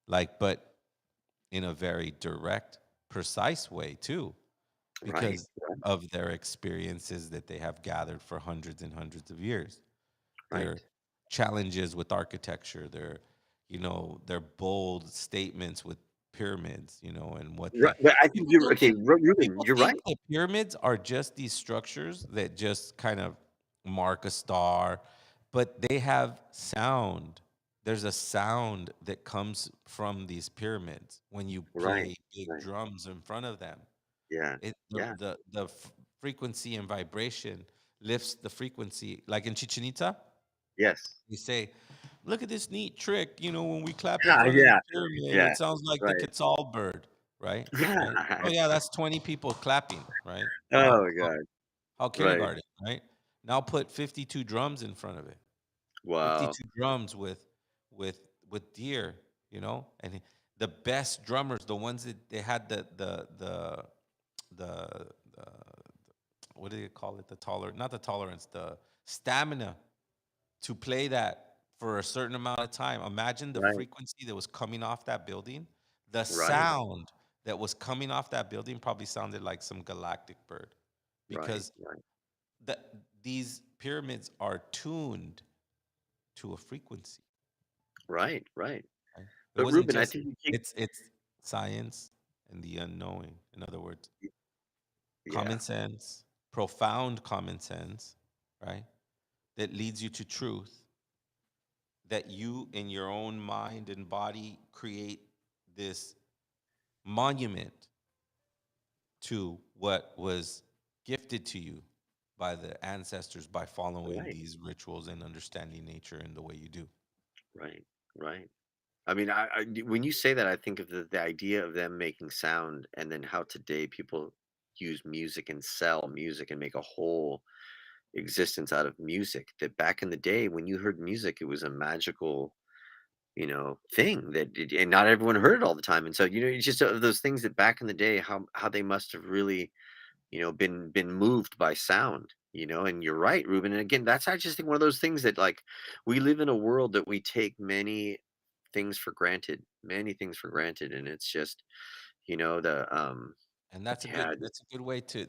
Like, but in a very direct, precise way too, right, because of their experiences that they have gathered for hundreds and hundreds of years. right, Their challenges with architecture, their bold statements with pyramids, and what right. they But I think people you're think okay, that Ruben. people You're think right, that pyramids are just these structures that just kind of mark a star, but they have sound. There's a sound that comes from these pyramids when you right, play big right. drums in front of them. Yeah, It yeah, the frequency and vibration lifts the frequency. Like in Chichen Itza, yes, you say, "Look at this neat trick." When we clap in yeah, front of the yeah, pyramid, yeah, it sounds like the right. Quetzal bird, right? Right? Oh yeah, that's 20 people clapping, right? Oh my God, How right. kindergarten, right? Now put 52 drums in front of it. Wow, 52 drums with with deer, and the best drummers, the ones that they had the what do you call it? Not the tolerance, the stamina to play that for a certain amount of time. Imagine the right, frequency that was coming off that building. The right, sound that was coming off that building probably sounded like some galactic bird right, because right, the, these pyramids are tuned to a frequency. right, right. Right? It But wasn't Ruben, I just think you take, it's science and the unknowing. In other words, yeah, common sense, profound common sense, right? That leads you to truth that you in your own mind and body create this monument to what was gifted to you by the ancestors by following right, these rituals and understanding nature in the way you do. right, right. I mean, when you say that, I think of the idea of them making sound, and then how today people use music and sell music and make a whole existence out of music. That back in the day, when you heard music, it was a magical, thing and not everyone heard it all the time. And so, it's just those things that back in the day, how they must have really, been moved by sound. And you're right, Ruben. And again, that's I just think one of those things that like we live in a world that we take many things for granted, many things for granted, and it's just, the And that's a yeah, good way to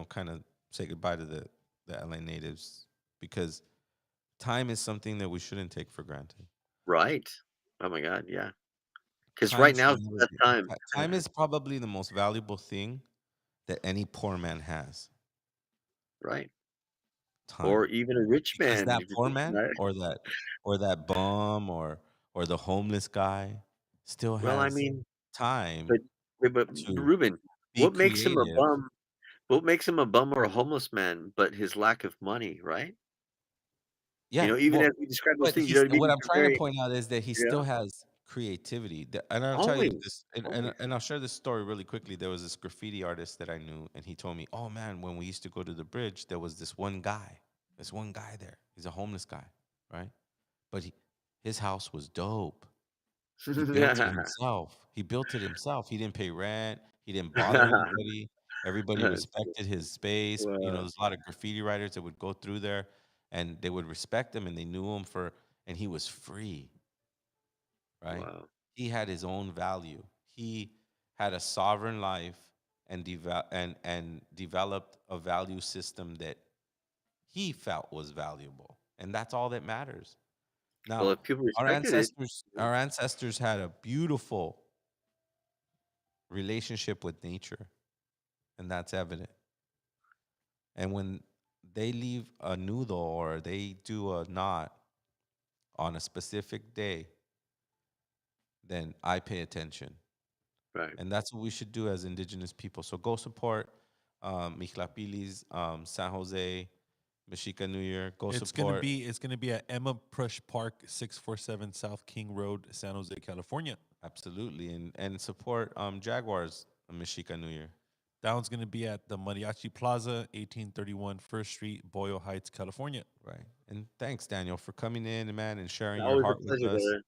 kind of say goodbye to the LA natives, because time is something that we shouldn't take for granted. right. Oh my God, yeah. Because Time right should now is never the be. best time. Time is probably the most valuable thing that any poor man has. Right. Time. Or even a rich Because man that if you poor think man, about it. or that bum, or the homeless guy still Well, I has mean, time but but to Ruben, be what makes him a creative. bum? What makes him a bum or a homeless man but his lack of money, right? Yeah, Even well, as we describe those but things, you know what I mean? what It's I'm a trying to very point out is that he yeah. still has creativity. And I'll tell you Always, this, always. and I'll share this story really quickly. There was this graffiti artist that I knew, and he told me, "Oh man, when we used to go to the bridge, there was this one guy there. He's a homeless guy, right? But his house was dope. He built it himself. He built it himself. He didn't pay rent. He didn't bother anybody. Everybody respected his space. Wow, There's a lot of graffiti writers that would go through there, and they would respect him, and they knew him and he was free, right? wow. He had his own value. He had a sovereign life, and developed a value system that he felt was valuable, and that's all that matters. Well, Now, if people respected it, our ancestors had a beautiful relationship with nature, and that's evident. And when they leave a noodle or they do a knot on a specific day, then I pay attention. right. And that's what we should do as indigenous people. So go support Michlapilis, San Jose, Mexica New Year. Go support. It's gonna be at Emma Prush Park, 647 South King Road, San Jose, California. Absolutely. And support Jaguars Mexica New Year. That one's gonna be at the Mariachi Plaza, 1831 First Street, Boyle Heights, California. Right. And thanks, Daniel, for coming in, man, and sharing your Always a heart with pleasure, us, brother.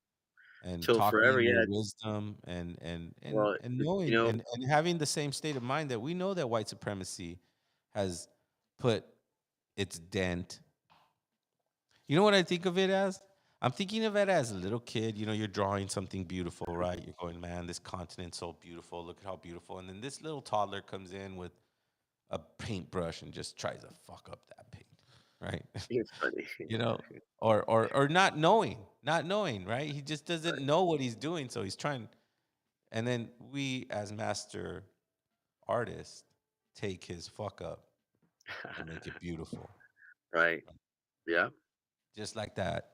and Till talking forever, your yeah. wisdom, Well, and you knowing, know, and having the same state of mind that we know that white supremacy has put its dent. You know what I think of it as? I'm thinking of it as a little kid. You're drawing something beautiful, right? You're going, man, this continent's so beautiful. Look at how beautiful. And then this little toddler comes in with a paintbrush and just tries to fuck up that paint, right? it's funny. you know, or not knowing, right? He just doesn't know what he's doing, so he's trying. And then we, as master artists, take his fuck up and make it beautiful, Right. Yeah. just like that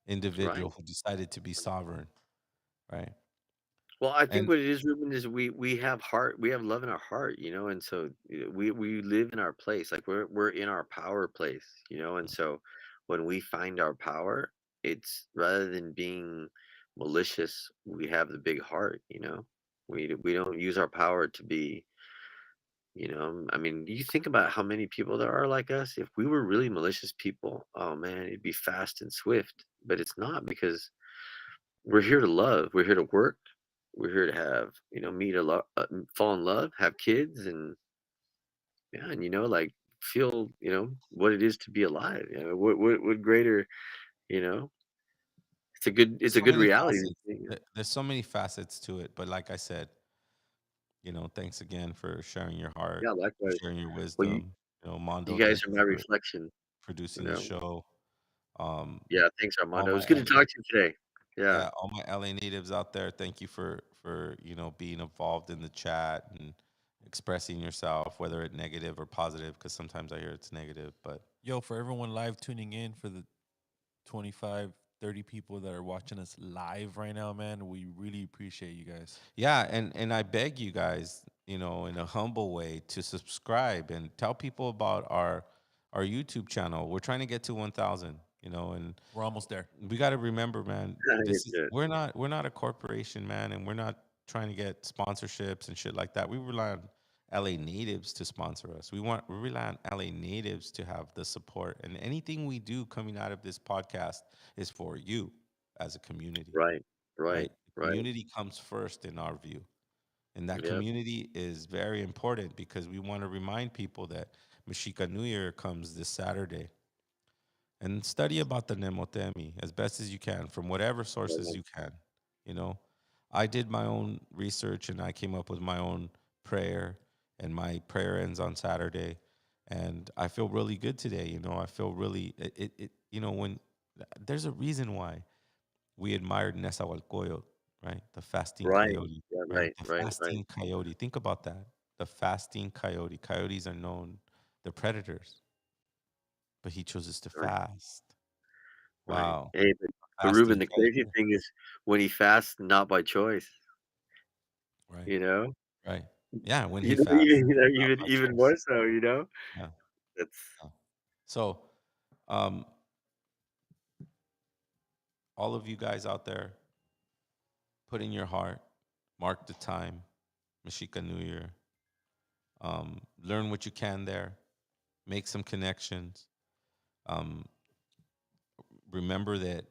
Right. individual who decided to be sovereign, right? Well, I think And what it is, Ruben, is we have heart, we have love in our heart, and so we live in our place, like we're in our power place, and so when we find our power, it's rather than being malicious, we have the big heart. We don't use our power to be, I mean, you think about how many people there are like us. If we were really malicious people, oh man, it'd be fast and swift, but it's not because we're here to love. We're here to work. We're here to have, meet a lot, fall in love, have kids, and yeah, and like feel, what it is to be alive. What greater, you know? It's a so good many reality. facets. There's so many facets to it, but like I said, thanks again for sharing your heart, Yeah, for likewise. sharing your Well, you wisdom. you Mondo, guys thank are you my for reflection. You producing the know. show. Um, Yeah, thanks, all Armando. It my was good to talk to you today. Yeah, Yeah, all my LA natives out there, thank you for being involved in the chat and expressing yourself, whether it's negative or positive, because sometimes I hear it's negative. But Yo, for everyone live tuning in, for the 25, 30 people that are watching us live right now, man, we really appreciate you guys. yeah, and I beg you guys, in a humble way, to subscribe and tell people about our YouTube channel. We're trying to get to 1,000. And We're almost there. we got to remember, man, it's this is good. we're not a corporation, man, and we're not trying to get sponsorships and shit like that. We rely on LA natives to sponsor us. We rely on LA natives to have the support, and anything we do coming out of this podcast is for you as a community, Right, right, right? The right. community comes first in our view, and that Yep. community is very important because we want to remind people that Mexica New Year comes this Saturday, and study about the Nemotemi as best as you can from whatever sources Right. you can. You know, I did my own research and I came up with my own prayer, and my prayer ends on Saturday. And I feel really good today. You know, I feel really, you know, when there's a reason why we admired Nezahualcóyotl, right? The fasting Right. coyote, Yeah, right? right, The right, right, fasting coyote. Think about that. The fasting coyote. Coyotes are known, they're predators, but he chooses to right, fast. right. Wow. Hey, but Ruben, Fasting the crazy coyote. thing is when he fasts, not by choice, Right. you know? Right. Yeah. When he You know, fasts, not by even choice. more so, you know? Yeah. That's Yeah. So, um, all of you guys out there, put in your heart, mark the time, Mexica New Year. Learn what you can there, make some connections. Um, Remember that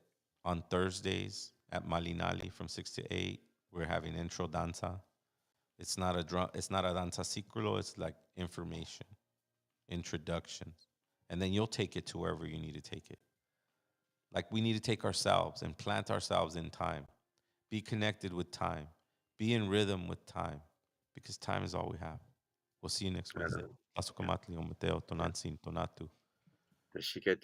on Thursdays at Malinali from 6 to 8, we're having intro danza. It's not a drum. It's not a danza ciclo. It's like information, introductions, and then you'll take it to wherever you need to take it. Like we need to take ourselves and plant ourselves in time. Be connected with time. Be in rhythm with time, because time is all we have. We'll see you next I don't Wednesday. know. Pasukamatli, Mateo, Yeah. Tonantzin, Tonatu. Does she get